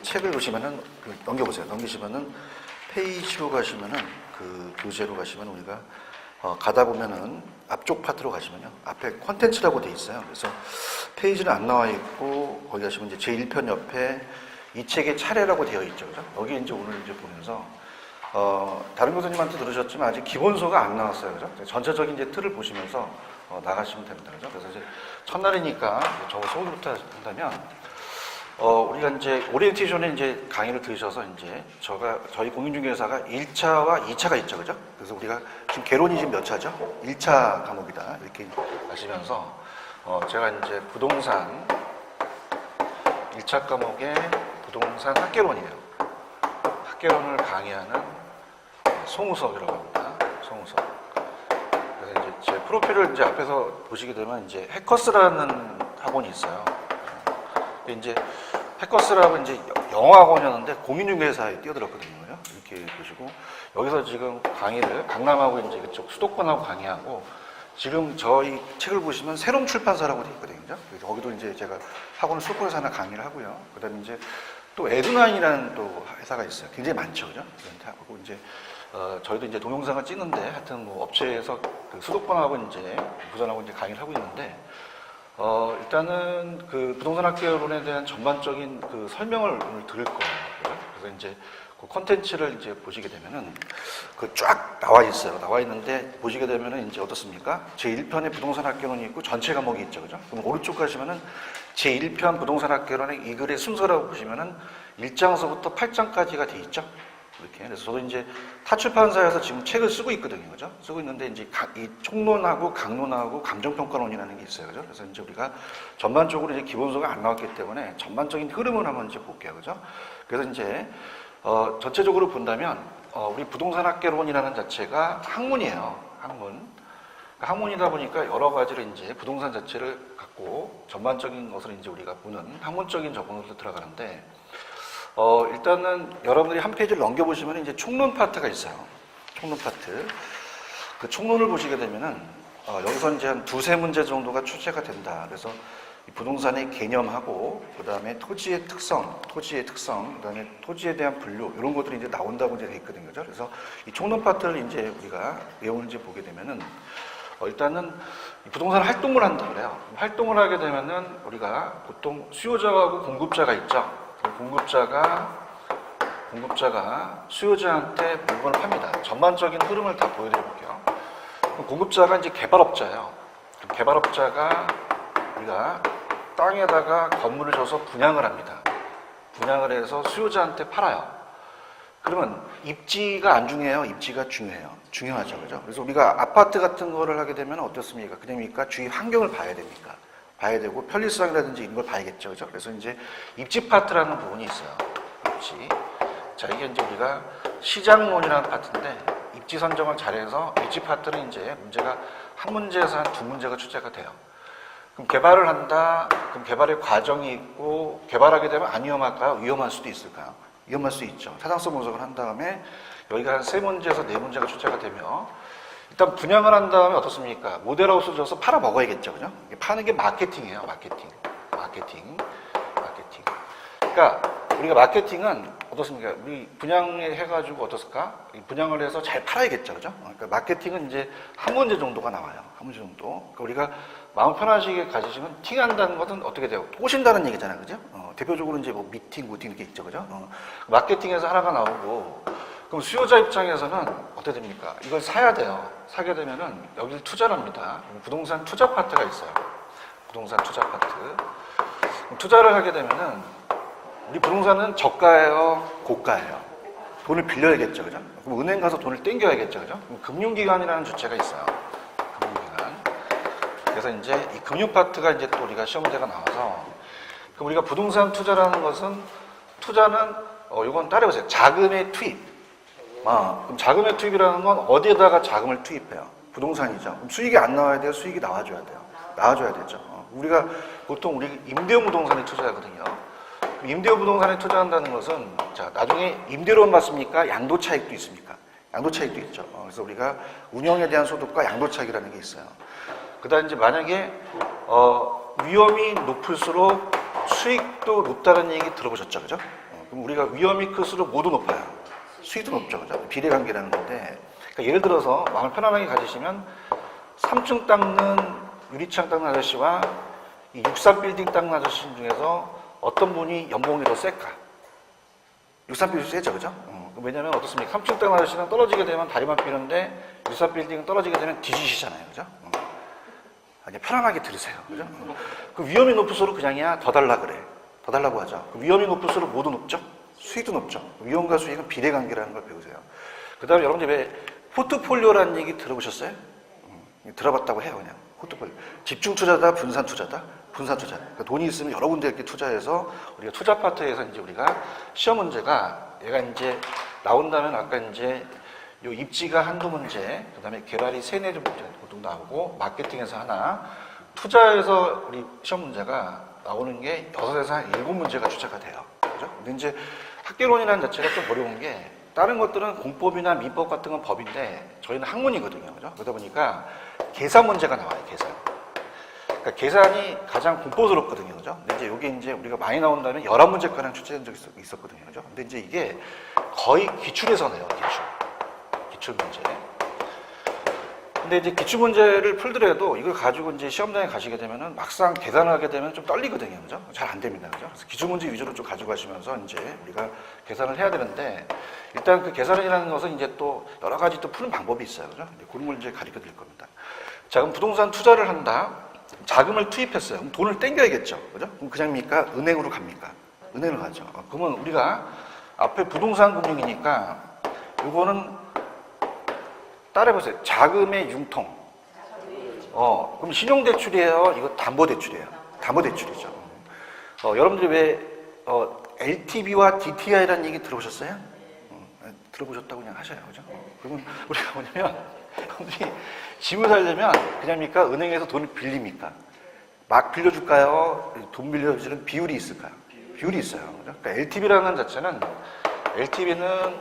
책을 보시면은 넘겨보세요. 넘기시면은 페이지로 가시면은 그 교재로 가시면 우리가 가다 보면은 앞쪽 파트로 가시면요. 앞에 컨텐츠라고 돼 있어요. 그래서 페이지는 안 나와 있고 거기 가시면 이제 제1편 옆에 이 책의 차례라고 되어 있죠. 그죠? 여기 이제 오늘 이제 보면서 다른 교수님한테 들으셨지만 아직 기본서가 안 나왔어요. 그죠? 전체적인 이제 틀을 보시면서 나가시면 됩니다. 그죠? 그래서 이제 첫날이니까 저 소개부터 한다면 우리가 이제 오리엔테이션에 이제 강의를 들으셔서 이제 저희 공인중개사가 1차와 2차가 있죠. 그죠? 그래서 우리가 지금 개론이 지금 몇 차죠? 1차 과목이다. 이렇게 아시면서 제가 이제 부동산 1차 과목에 부동산 학개론이에요. 학개론을 강의하는 송우석이라고 합니다. 송우석. 그래서 이제 제 프로필을 이제 앞에서 보시게 되면 이제 해커스라는 학원이 있어요. 이제 해커스라고 이제 영어학원이었는데 공인중개사에 뛰어들었거든요. 이렇게 보시고 여기서 지금 강의를 강남하고 이제 그쪽 수도권하고 강의하고 지금 저희 책을 보시면 새로운 출판사라고 되어 있거든요. 그래서 거기도 이제 제가 학원을 수도권에서 하나 강의를 하고요. 그다음에 이제 또 에드나인이라는 또 회사가 있어요. 굉장히 많죠, 그죠? 그리고 이제 저희도 이제 동영상을 찍는데 하여튼 뭐 업체에서 그 수도권하고 이제 부산하고 이제 강의를 하고 있는데. 일단은 그 부동산 학개론에 대한 전반적인 그 설명을 오늘 들을 거예요. 그래서 이제 그 컨텐츠를 이제 보시게 되면은 그 쫙 나와 있어요. 나와 있는데 보시게 되면은 이제 어떻습니까? 제1편에 부동산 학개론이 있고 전체 과목이 있죠. 그죠? 그럼 오른쪽 가시면은 제1편 부동산 학개론의 이 글의 순서라고 보시면은 1장서부터 8장까지가 돼 있죠. 이렇게. 그래서 저도 이제 타출판사에서 지금 책을 쓰고 있거든요. 그죠? 쓰고 있는데 이제 이 총론하고 강론하고 감정평가론이라는 게 있어요. 그죠? 그래서 이제 우리가 전반적으로 이제 기본서가 안 나왔기 때문에 전반적인 흐름을 한번 이제 볼게요. 그죠? 그래서 이제, 전체적으로 본다면, 우리 부동산 학개론이라는 자체가 학문이에요. 학문. 학문이다 보니까 여러 가지로 이제 부동산 자체를 갖고 전반적인 것을 이제 우리가 보는 학문적인 접근으로 들어가는데, 일단은 여러분들이 한 페이지를 넘겨보시면 이제 총론 파트가 있어요. 총론 파트. 그 총론을 보시게 되면은, 여기서 이제 한 두세 문제 정도가 출제가 된다. 그래서 이 부동산의 개념하고, 그 다음에 토지의 특성, 그 다음에 토지에 대한 분류, 이런 것들이 이제 나온다고 이제 돼 있거든요. 그죠? 그래서 이 총론 파트를 이제 우리가 내용을 이제 보게 되면은, 일단은 부동산 활동을 한다 그래요. 활동을 하게 되면은 우리가 보통 수요자하고 공급자가 있죠. 공급자가 수요자한테 물건을 팝니다. 전반적인 흐름을 다 보여드려볼게요. 공급자가 이제 개발업자예요. 개발업자가 우리가 땅에다가 건물을 줘서 분양을 합니다. 분양을 해서 수요자한테 팔아요. 그러면 입지가 안 중요해요? 입지가 중요해요. 중요하죠. 그죠? 그래서 우리가 아파트 같은 거를 하게 되면 어떻습니까? 그러니까 주위 환경을 봐야 됩니까? 봐야 되고 편리성이라든지 이런 걸 봐야겠죠. 그죠? 그래서 이제 입지 파트라는 부분이 있어요. 입지. 자, 이게 이제 우리가 시장론이라는 파트인데 입지 선정을 잘해서 입지 파트는 이제 문제가 한 문제에서 한 두 문제가 출제가 돼요. 그럼 개발을 한다. 그럼 개발의 과정이 있고 개발하게 되면 안 위험할까요? 위험할 수도 있을까요? 위험할 수 있죠. 타당성 분석을 한 다음에 여기가 한 세 문제에서 네 문제가 출제가 되며 일단 분양을 한 다음에 어떻습니까? 모델하우스 줘서 팔아 먹어야겠죠. 그죠? 파는 게 마케팅이에요. 마케팅. 그러니까 우리가 마케팅은 어떻습니까? 우리 분양을 해가지고 어떻을까? 분양을 해서 잘 팔아야겠죠. 그죠? 그러니까 마케팅은 이제 한 문제 정도가 나와요. 한 문제 정도. 그러니까 우리가 마음 편하시게 가지시면 팅한다는 것은 어떻게 돼요? 꼬신다는 얘기잖아요. 그죠? 대표적으로 이제 뭐 미팅 이렇게 있죠. 그죠? 마케팅에서 하나가 나오고 그럼 수요자 입장에서는 어떻게 됩니까? 이걸 사야 돼요. 사게 되면은 여기를 투자를 합니다. 부동산 투자 파트가 있어요. 부동산 투자 파트. 투자를 하게 되면은 우리 부동산은 저가예요, 고가예요. 돈을 빌려야겠죠, 그죠? 그럼 은행 가서 돈을 땡겨야겠죠, 그죠? 금융기관이라는 주체가 있어요. 금융기관. 그래서 이제 이 금융 파트가 이제 또 우리가 시험 문제가 나와서 그럼 우리가 부동산 투자라는 것은 투자는 이건 따라해보세요. 자금의 투입. 그럼 자금의 투입이라는 건 어디에다가 자금을 투입해요? 부동산이죠. 그럼 수익이 안 나와야 돼요? 수익이 나와줘야 돼요? 나와줘야 되죠. 우리가 보통 우리 임대용 부동산에 투자하거든요. 임대용 부동산에 투자한다는 것은 자 나중에 임대료만 받습니까? 양도 차익도 있습니까? 양도 차익도 있죠. 그래서 우리가 운영에 대한 소득과 양도 차익이라는 게 있어요. 그다음 이제 만약에 위험이 높을수록 수익도 높다는 얘기 들어보셨죠, 그죠? 그럼 우리가 위험이 클수록 뭐도 높아요. 수익도 높죠. 그죠? 비례관계라는 건데. 그러니까 예를 들어서 마음을 편안하게 가지시면 3층 닦는 유리창 닦는 아저씨와 이 63빌딩 닦는 아저씨 중에서 어떤 분이 연봉이 더 셀까? 63빌딩이 세죠. 그죠? 왜냐면 어떻습니까? 3층 닦는 아저씨는 떨어지게 되면 다리만 삐는데 63빌딩은 떨어지게 되면 뒤지시잖아요. 그죠? 그냥 편안하게 들으세요. 그죠? 그 위험이 높을수록 그냥이야 더 달라 그래. 더 달라고 하죠. 그 위험이 높을수록 뭐도 높죠? 수익도 높죠. 위험과 수익은 비례관계라는 걸 배우세요. 그 다음에 여러분들 왜 포트폴리오라는 얘기 들어보셨어요? 들어봤다고 해요. 그냥 포트폴리오. 집중 투자다, 분산 투자다, 분산 투자. 그러니까 돈이 있으면 여러 군데 이렇게 투자해서 우리가 투자 파트에서 이제 우리가 시험 문제가 얘가 이제 나온다면 아까 이제 요 입지가 한두 문제, 그 다음에 개발이 세네 문제 보통 나오고 마케팅에서 하나, 투자에서 우리 시험 문제가 나오는 게 6에서 한 7문제가 출제가 돼요. 그죠? 근데 이제 학개론이라는 자체가 좀 어려운 게 다른 것들은 공법이나 민법 같은 건 법인데 저희는 학문이거든요. 그죠? 그러다 보니까 계산 문제가 나와요. 계산. 그러니까 계산이 가장 공포스럽거든요. 그죠? 근데 이제 이게 이제 우리가 많이 나온다면 11문제가량 출제된 적이 있었거든요. 그죠? 근데 이제 이게 거의 기출에서 나요. 기출 문제. 근데 이제 기출 문제를 풀더라도 이걸 가지고 이제 시험장에 가시게 되면은 막상 계산을 하게 되면 좀 떨리거든요. 그죠? 잘 안 됩니다. 그죠? 그래서 기출 문제 위주로 좀 가지고 가시면서 이제 우리가 계산을 해야 되는데 일단 그 계산이라는 것은 이제 또 여러 가지 또 푸는 방법이 있어요. 그죠? 그런 걸 이제 가르쳐 드릴 겁니다. 자, 그럼 부동산 투자를 한다. 자금을 투입했어요. 그럼 돈을 땡겨야겠죠. 그죠? 그럼 그냥입니까? 은행으로 갑니까? 은행으로 가죠. 그러면 우리가 앞에 부동산 금융이니까 요거는 따라해보세요. 자금의 융통. 그럼 신용대출이에요? 이거 담보대출이에요? 담보대출이죠. 여러분들이 왜 LTV와 DTI라는 얘기 들어보셨어요? 들어보셨다고 그냥 하셔요. 그죠? 그러면 우리가 뭐냐면 여러분들이 집을 살려면 그냥입니까? 은행에서 돈을 빌립니까? 막 빌려줄까요? 돈 빌려주는 비율이 있을까요? 비율이 있어요. 그죠? 그러니까 LTV라는 자체는 LTV는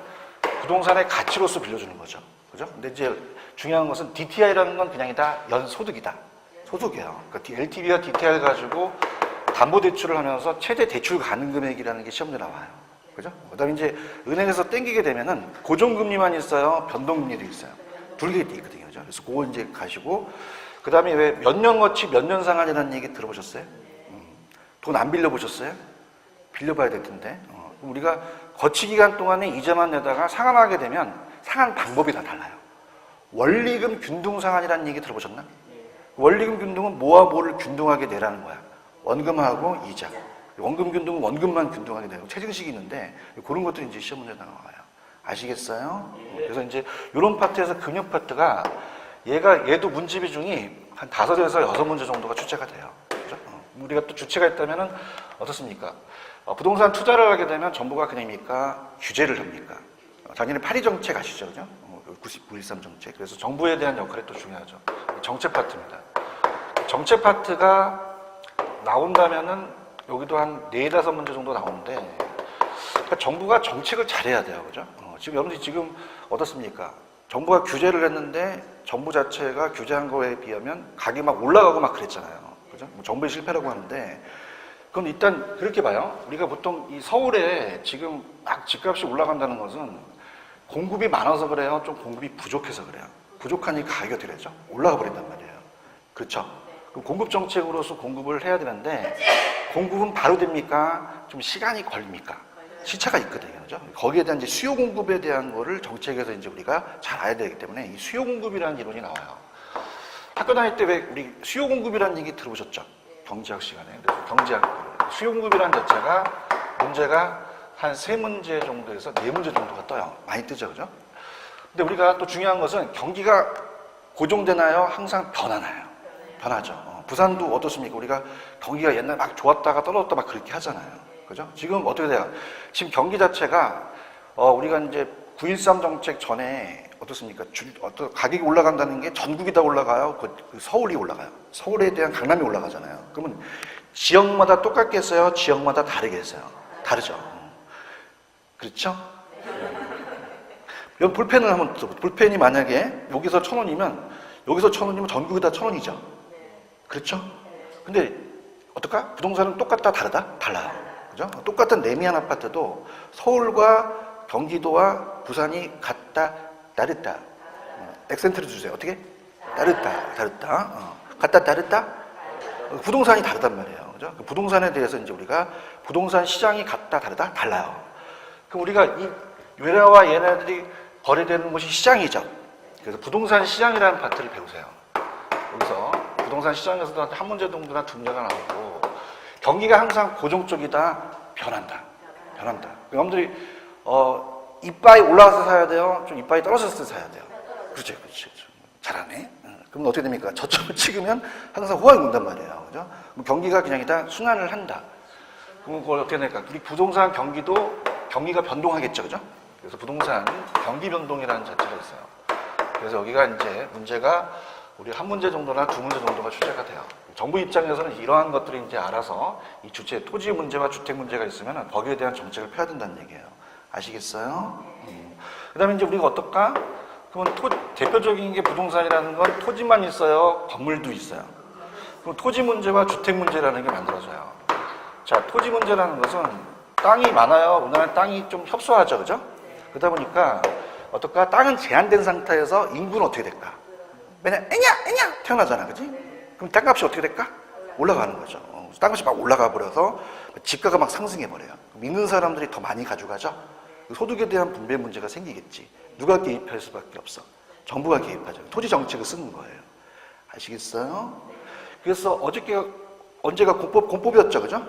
부동산의 가치로서 빌려주는 거죠. 그죠? 근데 이제 중요한 것은 DTI라는 건 그냥이다 연소득이다. 소득이에요. 그러니까 LTV와 DTI를 가지고 담보대출을 하면서 최대 대출 가능 금액이라는 게 시험에 나와요. 그죠? 그 다음에 이제 은행에서 땡기게 되면은 고정금리만 있어요? 변동금리도 있어요. 두 개 있거든요. 그죠? 그래서 그거 이제 가시고, 그 다음에 왜 몇 년 거치 몇 년 상환이라는 얘기 들어보셨어요? 돈 안 빌려보셨어요? 빌려봐야 될 텐데. 우리가 거치 기간 동안에 이자만 내다가 상환하게 되면 상환 방법이 다 달라요. 원리금 균등 상환이라는 얘기 들어보셨나? 원리금 균등은 뭐와 뭐를 균등하게 내라는 거야. 원금하고 이자. 원금 균등은 원금만 균등하게 내고 체증식이 있는데 그런 것들이 이제 시험 문제에 나와요. 아시겠어요? 그래서 이제 이런 파트에서 금융 파트가 얘도 문제 비중이 한 5에서 6문제 정도가 출제가 돼요. 그렇죠? 우리가 또 주체가 있다면은 어떻습니까? 부동산 투자를 하게 되면 정부가 그냥입니까? 규제를 합니까? 작년에 파리 정책 아시죠? 그죠? 913 정책. 그래서 정부에 대한 역할이 또 중요하죠. 정책 파트입니다. 정책 파트가 나온다면은 여기도 한 4, 5문제 정도 나오는데 그러니까 정부가 정책을 잘해야 돼요. 그죠? 지금 여러분들이 지금 어떻습니까? 정부가 규제를 했는데 정부 자체가 규제한 거에 비하면 가격이 막 올라가고 막 그랬잖아요. 그죠? 뭐 정부의 실패라고 하는데 그럼 일단 그렇게 봐요. 우리가 보통 이 서울에 지금 막 집값이 올라간다는 것은 공급이 많아서 그래요? 좀 공급이 부족해서 그래요? 부족하니 가격이 되죠? 올라가 버린단 말이에요. 그렇죠? 그럼 공급 정책으로서 공급을 해야 되는데 공급은 바로 됩니까? 좀 시간이 걸립니까? 시차가 있거든요. 그죠? 거기에 대한 이제 수요 공급에 대한 거를 정책에서 이제 우리가 잘 알아야 되기 때문에 이 수요 공급이라는 이론이 나와요. 학교 다닐 때 왜 우리 수요 공급이라는 얘기 들어보셨죠? 경제학 시간에. 그래서 경제학 수요 공급이라는 자체가 문제가 한 3문제 정도에서 4문제 정도가 떠요. 많이 뜨죠. 그죠? 근데 우리가 또 중요한 것은 경기가 고정되나요? 항상 변하나요? 변하죠. 부산도 어떻습니까? 우리가 경기가 옛날에 막 좋았다가 떨어졌다 막 그렇게 하잖아요. 그죠? 지금 어떻게 돼요? 지금 경기 자체가 우리가 이제 9.13 정책 전에 어떻습니까? 가격이 올라간다는 게 전국이 다 올라가요? 그 서울이 올라가요? 서울에 대한 강남이 올라가잖아요. 그러면 지역마다 똑같게 했어요? 지역마다 다르게 했어요? 다르죠. 그렇죠? 여기 볼펜을 한번 볼펜이 만약에 여기서 1,000원이면 여기서 1,000원이면 전국이 다 1,000원이죠. 그렇죠? 근데 어떨까? 부동산은 똑같다 다르다? 달라요. 그죠? 똑같은 레미안 아파트도 서울과 경기도와 부산이 같다, 다르다. 액센트를 주세요. 어떻게? 다르다, 다르다. 같다, 다르다? 부동산이 다르단 말이에요. 그죠? 부동산에 대해서 이제 우리가 부동산 시장이 같다, 다르다? 달라요. 그럼 우리가 이 얘네와 얘네들이 거래되는 곳이 시장이죠. 그래서 부동산 시장이라는 파트를 배우세요. 여기서 부동산 시장에서도 한 문제 정도나 두 문제가 나오고 경기가 항상 고정적이다, 변한다. 변한다. 여러분들이 이빠이 올라가서 사야 돼요? 좀 이빠이 떨어졌을 때 사야 돼요? 그렇죠, 그렇죠. 잘하네. 그럼 어떻게 됩니까? 저점을 찍으면 항상 호황이 온단 말이에요. 그죠? 그럼 경기가 그냥 일단 순환을 한다. 그럼 그걸 어떻게 될까? 우리 부동산 경기도 경기가 변동하겠죠, 그죠? 그래서 부동산 경기 변동이라는 자체가 있어요. 그래서 여기가 이제 문제가 우리 한 문제 정도나 두 문제 정도가 출제가 돼요. 정부 입장에서는 이러한 것들이 이제 알아서 이 주체 토지 문제와 주택 문제가 있으면 거기에 대한 정책을 펴야 된다는 얘기예요. 아시겠어요? 그다음에 이제 우리가 어떨까? 그러면 대표적인 게 부동산이라는 건 토지만 있어요, 건물도 있어요. 그럼 토지 문제와 주택 문제라는 게 만들어져요. 자, 토지 문제라는 것은 땅이 많아요. 우리나라는 땅이 좀 협소하죠, 그죠? 그러다 보니까 어떨까? 땅은 제한된 상태에서 인구는 어떻게 될까? 맨날 애냐 태어나잖아, 그지? 그럼 땅값이 어떻게 될까? 올라가는 거죠. 땅값이 막 올라가 버려서 집가가 막 상승해 버려요. 있는 사람들이 더 많이 가져가죠. 소득에 대한 분배 문제가 생기겠지. 누가 개입할 수밖에 없어? 정부가 개입하죠. 토지 정책을 쓰는 거예요. 아시겠어요? 그래서 언제가 공법이었죠, 그죠?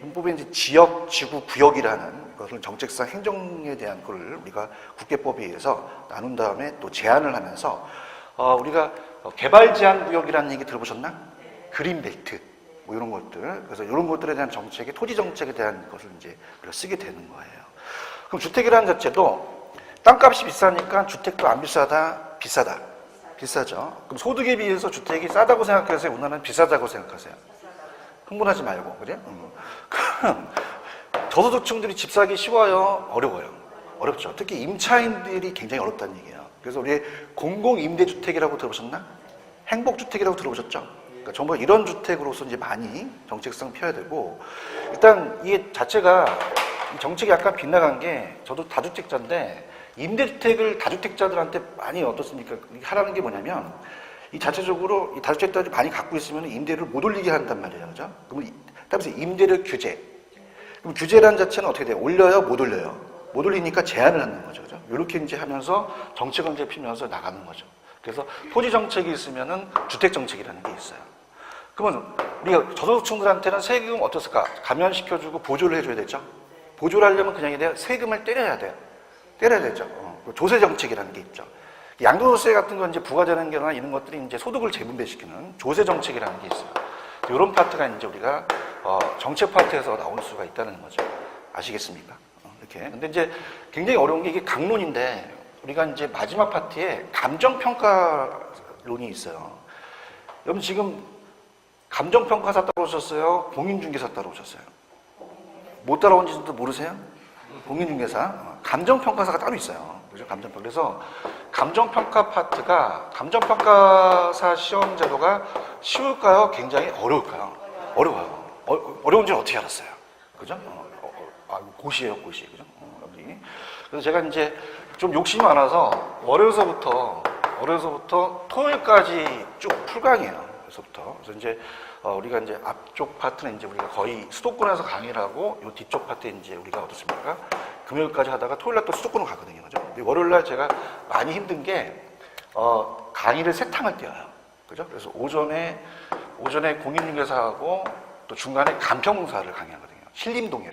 공법에 이제 지역, 지구, 구역이라는 것을 정책상 행정에 대한 걸 우리가 국계법에 의해서 나눈 다음에 또 제한을 하면서 우리가 개발 제한 구역이라는 얘기 들어보셨나? 그린벨트 뭐 이런 것들. 그래서 이런 것들에 대한 정책이 토지 정책에 대한 것을 이제 우리가 쓰게 되는 거예요. 그럼 주택이라는 자체도 땅값이 비싸니까 주택도 안 비싸다, 비싸다. 비싸죠. 그럼 소득에 비해서 주택이 싸다고 생각하세요? 우리나라는 비싸다고 생각하세요? 흥분하지 말고, 그래? 그럼 저소득층들이 집 사기 쉬워요? 어려워요? 어렵죠. 특히 임차인들이 굉장히 어렵다는 얘기예요. 그래서 우리 공공임대주택이라고 들어보셨나? 행복주택이라고 들어보셨죠? 그러니까 정부가 이런 주택으로서 이제 많이 정책상 펴야 되고, 일단 이게 자체가 정책이 약간 빗나간 게, 저도 다주택자인데 임대주택을 다주택자들한테 많이 어떻습니까? 하라는 게 뭐냐면, 이 자체적으로 이 다주택자들이 많이 갖고 있으면 임대를 못 올리게 한단 말이에요, 그죠? 그럼 따라서 임대료 규제. 그럼 규제라는 자체는 어떻게 돼요? 올려요, 못 올려요? 못 올리니까 제한을 하는 거죠, 그죠? 이렇게 이제 하면서 정책을 이제 피면서 나가는 거죠. 그래서 토지 정책이 있으면은 주택 정책이라는 게 있어요. 그러면 우리가 저소득층들한테는 세금 어떻을까? 감면시켜주고 보조를 해줘야 되죠. 보조를 하려면 그냥 이래 세금을 때려야 돼요. 때려야 되죠. 조세 정책이라는 게 있죠. 양도세 같은 건 이제 부과되는 게나 이런 것들이 이제 소득을 재분배시키는 조세 정책이라는 게 있어요. 이런 파트가 이제 우리가 정책 파트에서 나올 수가 있다는 거죠. 아시겠습니까? 이렇게. 근데 이제 굉장히 어려운 게 이게 강론인데 우리가 이제 마지막 파트에 감정평가론이 있어요. 여러분 지금 감정평가사 따라오셨어요? 공인중개사 따라오셨어요? 못 따라온지도 모르세요? 공인중개사. 감정평가사가 따로 있어요. 그죠? 감정평가. 그래서 감정평가 파트가 감정평가사 시험 제도가 쉬울까요? 굉장히 어려울까요? 어려워요. 어려운지는 어떻게 알았어요? 그죠? 고시예요, 고시. 그죠? 그래서 제가 이제 좀 욕심이 많아서 월요일서부터 토요일까지 쭉 풀강이에요. 그래서 이제 우리가 이제 앞쪽 파트는 이제 우리가 거의 수도권에서 강의를 하고 요 뒤쪽 파트에 이제 우리가 어떻습니까? 금요일까지 하다가 토요일날 또 수도권으로 가거든요. 그죠? 근데 월요일날 제가 많이 힘든 게 강의를 세 탕을 띄어요. 그죠? 그래서 오전에 공인중개사하고 또 중간에 간평사를 강의하거든요. 신림동이에요.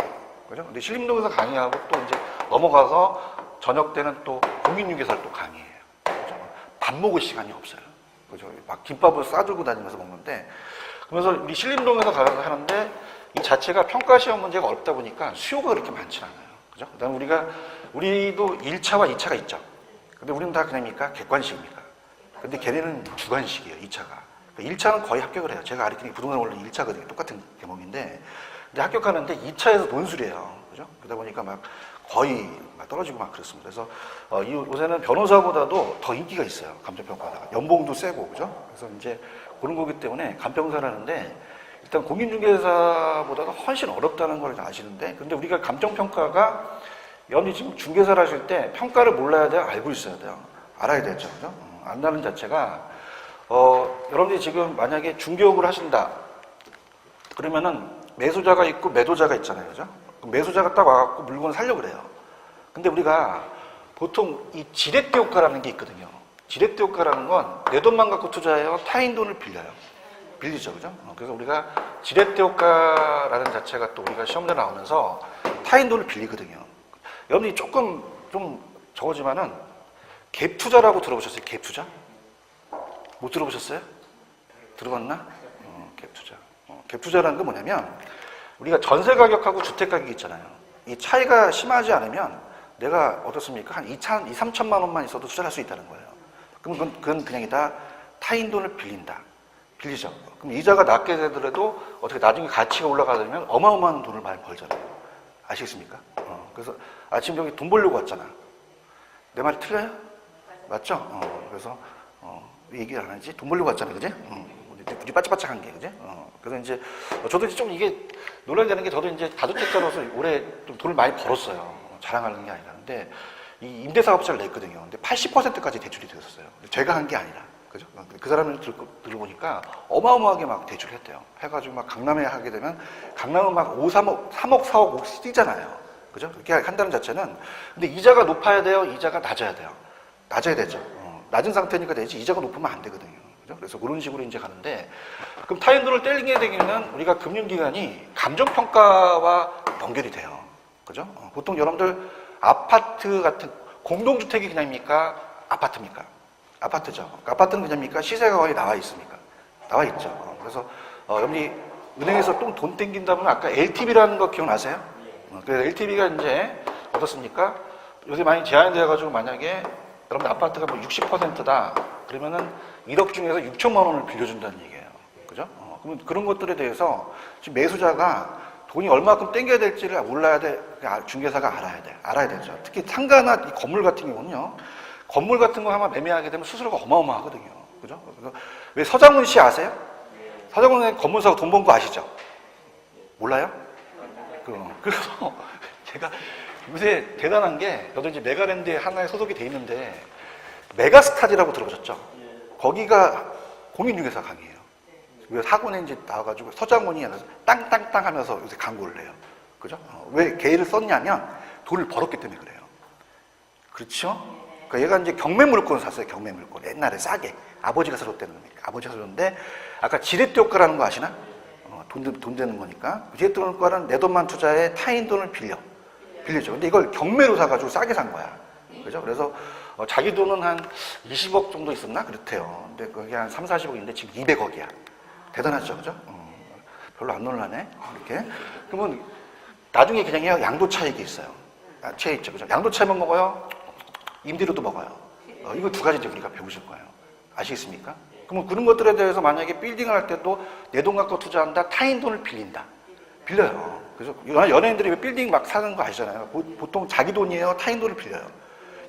그죠? 근데 신림동에서 강의하고 또 이제 넘어가서 저녁 때는 또 공인중개사를 또 강의해요. 그죠? 밥 먹을 시간이 없어요. 그죠? 막 김밥을 싸들고 다니면서 먹는데, 그러면서 우리 신림동에서 가서 하는데 이 자체가 평가 시험 문제가 어렵다 보니까 수요가 그렇게 많지 않아요. 그죠? 그다음에 우리도 1차와 2차가 있죠. 근데 우리는 다 그냥입니까? 객관식입니까? 근데 걔네는 주관식이에요, 2차가. 그러니까 1차는 거의 합격을 해요. 제가 가르치는 게 부동산 원래 1차거든요. 똑같은 대목인데. 근데 합격하는데 2차에서 논술이에요. 그죠? 그러다 보니까 막 거의 막 떨어지고 막 그렇습니다. 그래서 요새는 변호사보다도 더 인기가 있어요. 감정평가다가. 연봉도 세고, 그죠? 그래서 이제 그런 거기 때문에 감평사를 하는데 일단 공인중개사보다도 훨씬 어렵다는 걸 아시는데, 근데 우리가 감정평가가 여러분이 지금 중개사를 하실 때 평가를 몰라야 돼요? 알고 있어야 돼요? 알아야 되죠. 그죠? 안다는 자체가, 여러분들이 지금 만약에 중개업을 하신다. 그러면은 매수자가 있고 매도자가 있잖아요. 그죠? 매수자가 딱 와갖고 물건을 사려고 그래요. 근데 우리가 보통 이 지렛대 효과라는 게 있거든요. 지렛대 효과라는 건 내 돈만 갖고 투자해요? 타인 돈을 빌려요? 빌리죠. 그죠? 그래서 우리가 지렛대 효과라는 자체가 또 우리가 시험에 나오면서 타인 돈을 빌리거든요. 여러분이 조금 좀 적어지만은 갭 투자라고 들어보셨어요? 갭 투자? 못 들어보셨어요? 들어봤나? 갭 투자. 갭 투자라는 건 뭐냐면 우리가 전세 가격하고 주택 가격이 있잖아요. 이 차이가 심하지 않으면 내가 어떻습니까? 한 3천만 원만 있어도 투자를 할 수 있다는 거예요. 그럼 그건 그냥이다 타인 돈을 빌린다. 빌리죠. 그럼 이자가 낮게 되더라도 어떻게 나중에 가치가 올라가려면 어마어마한 돈을 많이 벌잖아요. 아시겠습니까? 그래서 지금 여기 돈 벌려고 왔잖아. 내 말이 틀려요? 맞죠? 그래서 얘기 안 하지? 돈 벌려고 왔잖아, 그지? 우리 바짝바짝한 게, 그지? 그래서 이제 저도 좀 이게 논란이 되는 게 저도 이제 다주택자로서 올해 좀 돈을 많이 벌었어요. 자랑하는 게 아니라. 근데 이 임대사업자를 냈거든요. 근데 80%까지 대출이 되었어요. 제가 한 게 아니라. 그죠? 그 사람을 들어보니까 어마어마하게 막 대출을 했대요. 해가지고 막 강남에 하게 되면 강남은 막 3억, 4억, 5억 뛰잖아요. 그죠? 그렇게 한다는 자체는. 근데 이자가 높아야 돼요? 이자가 낮아야 돼요? 낮아야 되죠. 낮은 상태니까 되지 이자가 높으면 안 되거든요. 그죠? 그래서 그런 식으로 이제 가는데 그럼 타인 돈을 떼게 되면 우리가 금융기관이 감정평가와 연결이 돼요. 그죠? 보통 여러분들 아파트 같은 공동주택이 그냥입니까? 아파트입니까? 아파트죠. 아파트는 그냥입니까? 시세가 거의 나와 있습니까? 나와 있죠. 그래서 여러분이 은행에서 또 돈 땡긴다면 아까 LTV라는 거 기억나세요? 그래서 LTV가 이제 어떻습니까? 요새 많이 제한이 돼가지고 만약에 여러분 아파트가 뭐 60%다 그러면은 1억 중에서 6천만 원을 빌려준다는 얘기예요. 그죠? 그러면 그런 것들에 대해서 지금 매수자가 돈이 얼마큼 땡겨야 될지를 몰라야 돼. 중개사가 알아야 돼. 알아야 되죠. 특히 상가나 이 건물 같은 경우는요. 건물 같은 거 하나 매매하게 되면 수수료가 어마어마하거든요. 그죠? 그래서 왜 서장훈 씨 아세요? 서장훈은 건물 사고 돈 번 거 아시죠? 몰라요? 그래서 제가 요새 대단한 게 저도 이제 메가랜드에 하나에 소속이 돼 있는데 메가스타즈라고 들어보셨죠? 거기가 공인중개사 강의예요. 학원에 이제 나와가지고 서장훈이 땅땅땅 하면서 요새 광고를 해요. 그죠? 왜 걔를 썼냐면 돈을 벌었기 때문에 그래요. 그렇죠? 그러니까 얘가 이제 경매물건을 샀어요. 경매물건. 옛날에 싸게. 아버지가 사줬다는 겁니까? 아버지가 사줬는데 아까 지렛대 효과라는 거 아시나? 돈 되는 거니까. 지렛대 효과는 내 돈만 투자해 타인 돈을 빌리죠. 근데 이걸 경매로 사가지고 싸게 산 거야. 그죠? 그래서 자기 돈은 한 20억 정도 있었나? 그렇대요. 근데 그게 한 3, 40억인데 지금 200억이야. 대단하죠. 그죠? 별로 안 놀라네. 이렇게. 그러면 나중에 그냥 양도 차익이 있어요. 차익 있죠. 그죠? 양도 차익만 먹어요? 임대료도 먹어요. 이거 두 가지 이제 우리가 배우실 거예요. 아시겠습니까? 그러면 그런 것들에 대해서 만약에 빌딩을 할 때도 내 돈 갖고 투자한다? 타인 돈을 빌린다. 빌려요. 그래서 연예인들이 왜 빌딩 막 사는 거 아시잖아요. 보통 자기 돈이에요? 타인 돈을 빌려요.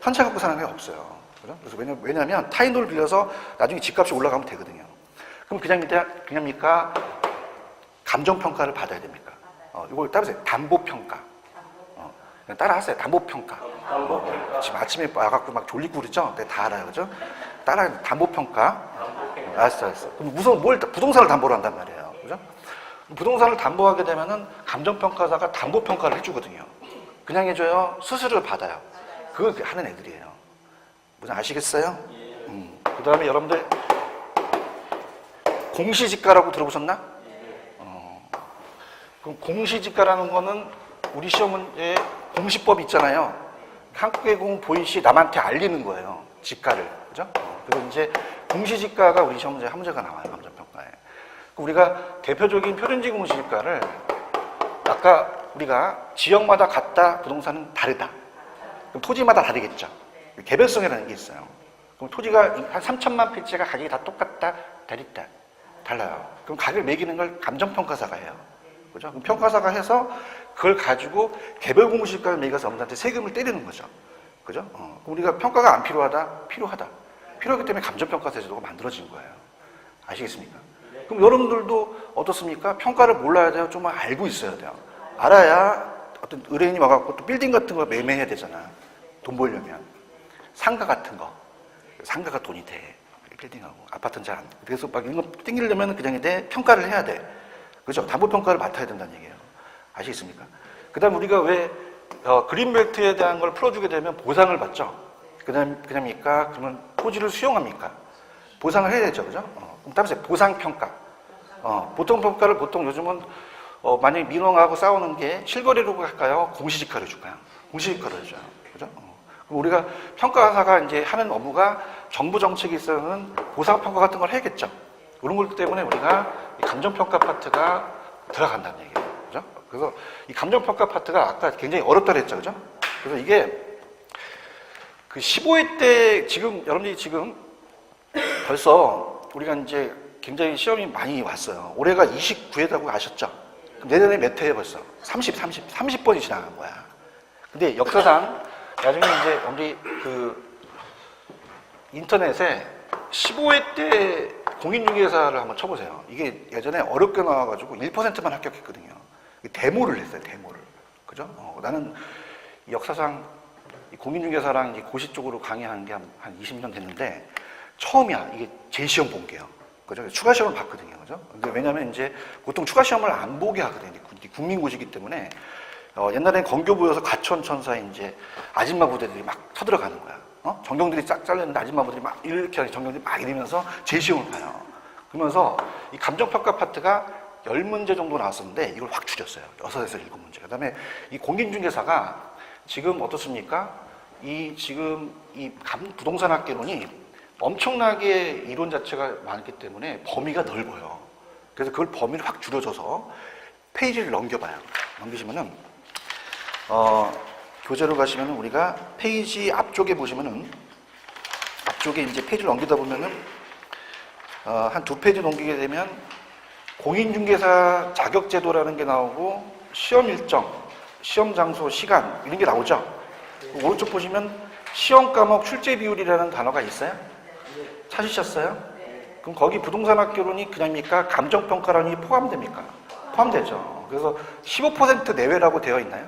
현찰 갖고 사는 게 없어요. 그죠? 그래서 왜냐면 타인 돈을 빌려서 나중에 집값이 올라가면 되거든요. 그럼 그냥입니까? 감정평가를 받아야 됩니까? 이걸 따라하세요. 담보평가. 그냥 따라하세요. 담보평가. 지금 아침에 와갖고 막 졸리고 그러죠? 네, 다 알아요. 그죠? 따라하세요. 담보평가. 알았어. 그럼 부동산을 담보로 한단 말이에요. 그죠? 부동산을 담보하게 되면은 감정평가사가 담보평가를 해주거든요. 그냥 해줘요? 수수료를 받아요. 그걸 하는 애들이에요. 무슨 아시겠어요? 그 다음에 여러분들 공시지가라고 들어보셨나? 그럼 공시지가라는 거는 우리 시험 문제에 공시법 있잖아요. 한국의 공 보이시 남한테 알리는 거예요. 지가를. 그죠? 그리고 이제 공시지가가 우리 시험 문제 한 문제가 나와요. 감정평가에. 우리가 대표적인 표준지 공시지가를 아까 우리가 지역마다 같다, 부동산은 다르다. 그럼 토지마다 다르겠죠. 개별성이라는 게 있어요. 그럼 토지가 한 3천만 필지가 가격이 다 똑같다, 다르다. 달라요. 그럼 가격을 매기는 걸 감정평가사가 해요. 그죠? 그럼 평가사가 해서 그걸 가지고 개별 공시지가를 매겨서 엄마한테 세금을 때리는 거죠. 그죠? 그럼 우리가 평가가 안 필요하다? 필요하다. 필요하기 때문에 감정평가사 제도가 만들어진 거예요. 아시겠습니까? 그럼 여러분들도 어떻습니까? 평가를 몰라야 돼요? 좀 알고 있어야 돼요. 알아야 어떤 의뢰인이 와갖고 또 빌딩 같은 거 매매해야 되잖아. 돈 벌려면. 상가 같은 거. 상가가 돈이 돼. 빌딩하고. 아파트는 잘 안 돼. 그래서 막 이런 거 땡기려면 그냥 평가를 해야 돼. 그죠? 담보평가를 맡아야 된다는 얘기예요. 아시겠습니까? 그 다음 우리가 왜 그린벨트에 대한 걸 풀어주게 되면 보상을 받죠. 그다음이니까 그러면 토지를 수용합니까? 보상을 해야 되죠, 그죠? 그럼 따라서 보상평가. 보통 평가를 보통 요즘은 만약에 민원하고 싸우는 게 실거래로 할까요? 공시지가로 해줄까요? 공시지가로 해줘요, 그죠? 그럼 우리가 평가사가 이제 하는 업무가 정부 정책에 있어서는 보상평가 같은 걸 해야겠죠. 그런 것 때문에 우리가 이 감정평가 파트가 들어간다는 얘기예요, 그죠? 그래서 이 감정평가 파트가 아까 굉장히 어렵다 그랬죠, 그죠? 그래서 이게 그 15회 때 여러분들이 지금 벌써 우리가 이제 굉장히 시험이 많이 왔어요. 올해가 29회라고 아셨죠? 그럼 내년에 몇 회에 벌써? 30번이 지나간 거야. 근데 역사상 나중에 이제 우리 그 인터넷에 15회 때 공인중개사를 한번 쳐보세요. 이게 예전에 어렵게 나와가지고 1%만 합격했거든요. 데모를 했어요, 데모를. 그죠? 나는 역사상 공인중개사랑 이제 고시 쪽으로 강의한 게 한 20년 됐는데 처음이야. 이게 재시험 본 게요. 그죠? 추가 시험을 봤거든요. 그죠? 근데 왜냐면 이제 보통 추가 시험을 안 보게 하거든요. 국민고시기 때문에 옛날엔 건교부여서 가천천사 이제 아줌마 부대들이 막 쳐들어가는 거야. 전경들이 쫙 잘렸는데 아줌마 부대들이 막 이렇게 전경들이 막 이러면서 재시험을 봐요. 그러면서 이 감정평가 파트가 10문제 정도 나왔었는데 이걸 확 줄였어요. 6에서 7문제. 그 다음에 이 공인중개사가 지금 어떻습니까? 지금 부동산 학개론이 엄청나게 이론 자체가 많기 때문에 범위가 넓어요. 그래서 그걸 범위를 확 줄여줘서 페이지를 넘겨봐요. 넘기시면은, 교재로 가시면은 우리가 페이지 앞쪽에 보시면은, 앞쪽에 이제 페이지를 넘기다 보면은, 한 2페이지 넘기게 되면 공인중개사 자격제도라는 게 나오고 시험 일정, 시험 장소, 시간 이런 게 나오죠. 오른쪽 보시면 시험 과목 출제 비율이라는 단어가 있어요. 찾으셨어요? 그럼 거기 부동산 학교론이 그냥입니까? 감정평가론이 포함됩니까? 포함되죠. 그래서 15% 내외라고 되어 있나요?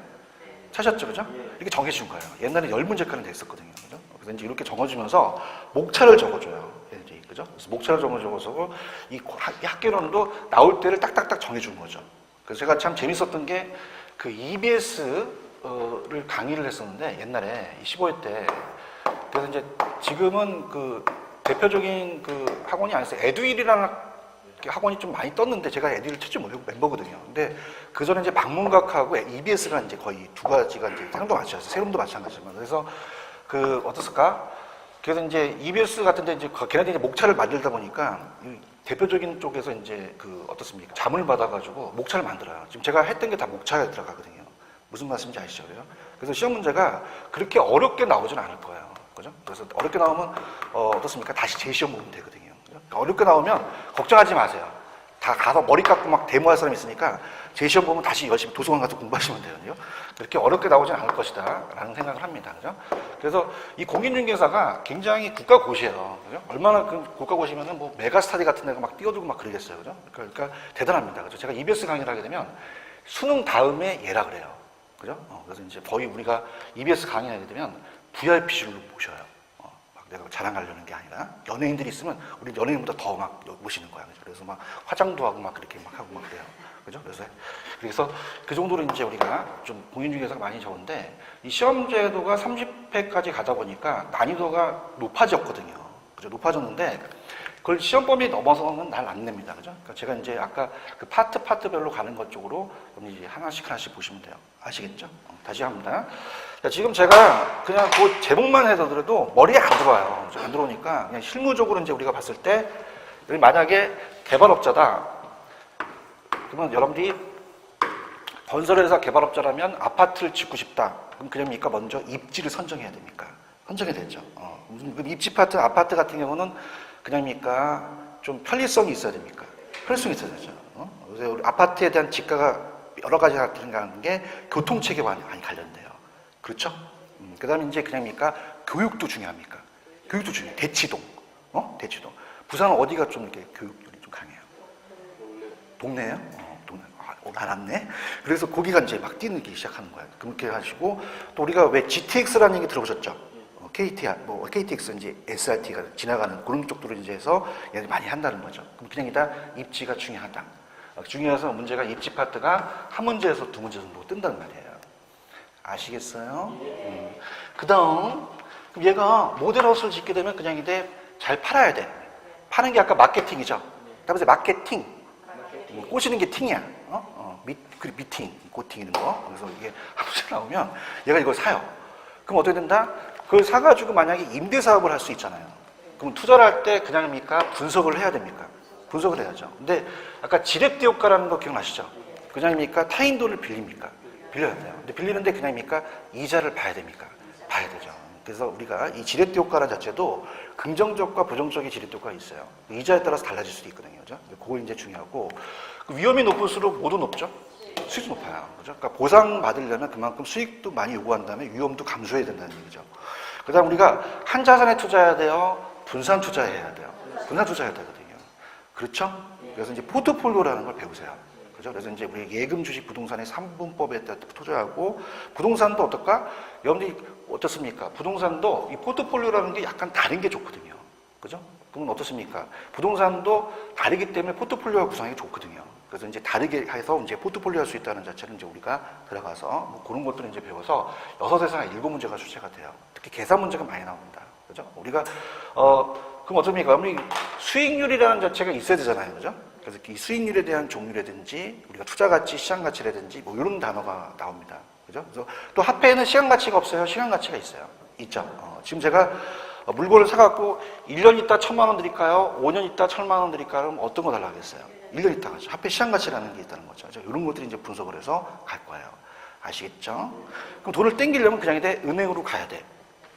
찾으셨죠, 그죠? 이렇게 정해준 거예요. 옛날에 10문제까지 됐었거든요, 그죠? 그래서 이제 이렇게 적어주면서 목차를 적어줘요. 그죠? 그래서 목차를 적어줘서 이 학교론도 나올 때를 딱딱딱 정해준 거죠. 그래서 제가 참 재밌었던 게 그 EBS를 강의를 했었는데 옛날에 15회 때 그래서 이제 지금은 그 대표적인 그 학원이 아니었어요. 에듀윌이라는 학원이 좀 많이 떴는데 제가 에듀윌 최초 멤버거든요. 근데 그 전에 이제 방문각하고 EBS가 이제 거의 두 가지가 이제 상도 마찬가지였어요. 세lum도 마찬가지지만 그래서 그 어떻을까? 그래서 이제 EBS 같은데 이제 걔네들이 이제 목차를 만들다 보니까 대표적인 쪽에서 이제 그 어떻습니까? 자문을 받아가지고 목차를 만들어요. 지금 제가 했던 게 다 목차에 들어가거든요. 무슨 말씀인지 아시죠? 그래서 시험 문제가 그렇게 어렵게 나오진 않을 거예요. 그죠? 그래서 어렵게 나오면 어떻습니까? 다시 재시험 보면 되거든요. 그러니까 어렵게 나오면 걱정하지 마세요. 다 가서 머리 깎고 막 데모할 사람이 있으니까 재시험 보면 다시 열심히 도서관 가서 공부하시면 돼요. 그렇게 어렵게 나오진 않을 것이다 라는 생각을 합니다. 그죠? 그래서 이 공인중개사가 굉장히 국가고시예요. 그죠? 얼마나 그 국가고시면은 뭐 메가스터디 같은 데가 막 뛰어들고 막 그러겠어요. 그죠? 그러니까 대단합니다. 그죠? 제가 EBS 강의를 하게 되면 수능 다음에 얘라 그래요. 그죠? 그래서 이제 거의 우리가 EBS 강의하게 되면 VIP실로 모셔요. 막 내가 자랑하려는 게 아니라 연예인들이 있으면 우리 연예인보다 더 막 모시는 거야. 그래서 막 화장도 하고 막 그렇게 막 하고 막 그래요. 그죠? 그래서 그 정도로 이제 우리가 좀 공인중개사가 많이 적은데 이 시험 제도가 30회까지 가다 보니까 난이도가 높아졌거든요. 그죠? 높아졌는데 그걸 시험 범위 넘어서는 잘 안 냅니다. 그죠? 그러니까 제가 이제 아까 그 파트별로 가는 것 쪽으로 이제 하나씩 보시면 돼요. 아시겠죠? 다시 합니다. 자, 지금 제가 그냥 그 제목만 해서더라도 머리에 안 들어와요. 안 들어오니까 그냥 실무적으로 이제 우리가 봤을 때 만약에 개발업자다. 그러면 여러분들이 건설회사 개발업자라면 아파트를 짓고 싶다. 그럼 그냥입니까? 먼저 입지를 선정해야 됩니까? 선정해야 되죠. 그럼 입지 파트, 아파트 같은 경우는 그냥입니까? 좀 편리성이 있어야 됩니까? 편리성이 있어야 되죠. 그래서 우리 아파트에 대한 지가가 여러 가지가 들어가는 게 교통체계와 많이 관련돼요. 그렇죠? 그 다음에 이제 그냥입니까? 교육도 중요합니까? 교육도 중요해요. 대치동. 대치동. 부산은 어디가 좀 이렇게 교육률이 좀 강해요? 동네예요? 동네. 알았네. 그래서 거기가 이제 막 뛰기 시작하는 거예요. 그렇게 하시고 또 우리가 왜 GTX라는 얘기 들어보셨죠? KTX 이제 SRT가 지나가는 그런 쪽으로 이제 해서 얘들이 많이 한다는 거죠. 그럼 그냥 이다 입지가 중요하다. 중요해서 문제가 입지 파트가 한 문제에서 두 문제 정도 뜬다는 말이에요. 아시겠어요? 그다음 얘가 모델하우스를 짓게 되면 그냥 이제 잘 팔아야 돼. 파는 게 아까 마케팅이죠. 그다음에 마케팅. 꼬시는 게 팅이야. 미팅, 고팅 이런 거. 그래서 이게 한 문제 나오면 얘가 이걸 사요. 그럼 어떻게 된다? 그걸 사가지고 만약에 임대 사업을 할 수 있잖아요. 그럼 투자를 할 때 그냥입니까? 분석을 해야 됩니까? 분석을 해야죠. 근데 아까 지렛대 효과라는 거 기억나시죠? 그냥입니까? 타인 돈을 빌립니까? 빌려야 돼요. 근데 빌리는데 그냥입니까? 이자를 봐야 됩니까? 봐야 되죠. 그래서 우리가 이 지렛대 효과라는 자체도 긍정적과 부정적인 지렛대 효과가 있어요. 이자에 따라서 달라질 수도 있거든요. 그죠? 그거 이제 중요하고 그 위험이 높을수록 뭐도 높죠? 수익도 높아요. 그죠? 그러니까 보상받으려면 그만큼 수익도 많이 요구한 다음에 위험도 감수해야 된다는 얘기죠. 그 다음 우리가 한 자산에 투자해야 돼요? 분산 투자해야 돼요? 분산 투자해야 되거든요. 그렇죠? 그래서 이제 포트폴리오라는 걸 배우세요. 그죠? 그래서 이제 우리 예금 주식 부동산의 3분법에 투자하고 부동산도 어떨까? 여러분들이 어떻습니까? 부동산도 이 포트폴리오라는 게 약간 다른 게 좋거든요. 그죠? 그러면 어떻습니까? 부동산도 다르기 때문에 포트폴리오 구성하기 좋거든요. 그래서 이제 다르게 해서 이제 포트폴리오 할 수 있다는 자체는 이제 우리가 들어가서 뭐 그런 것들을 이제 배워서 6에서 7문제가 출제가 돼요. 특히 계산 문제가 많이 나옵니다. 그죠? 우리가, 그럼 어떻습니까? 우리 수익률이라는 자체가 있어야 되잖아요. 그죠? 그래서 이 수익률에 대한 종류라든지 우리가 투자 가치, 시장 가치라든지 뭐 이런 단어가 나옵니다. 그죠? 그래서 또 화폐에는 시간 가치가 없어요? 시간 가치가 있어요. 있죠? 지금 제가 물건을 사갖고 1년 있다 1,000만 원 드릴까요? 5년 있다 1,000만 원 드릴까요? 그럼 어떤 거 달라고 하겠어요? 1년 있다 가죠. 화폐 시장 가치라는 게 있다는 거죠. 이런 것들이 이제 분석을 해서 갈 거예요. 아시겠죠? 그럼 돈을 땡기려면 그냥 이제 은행으로 가야 돼.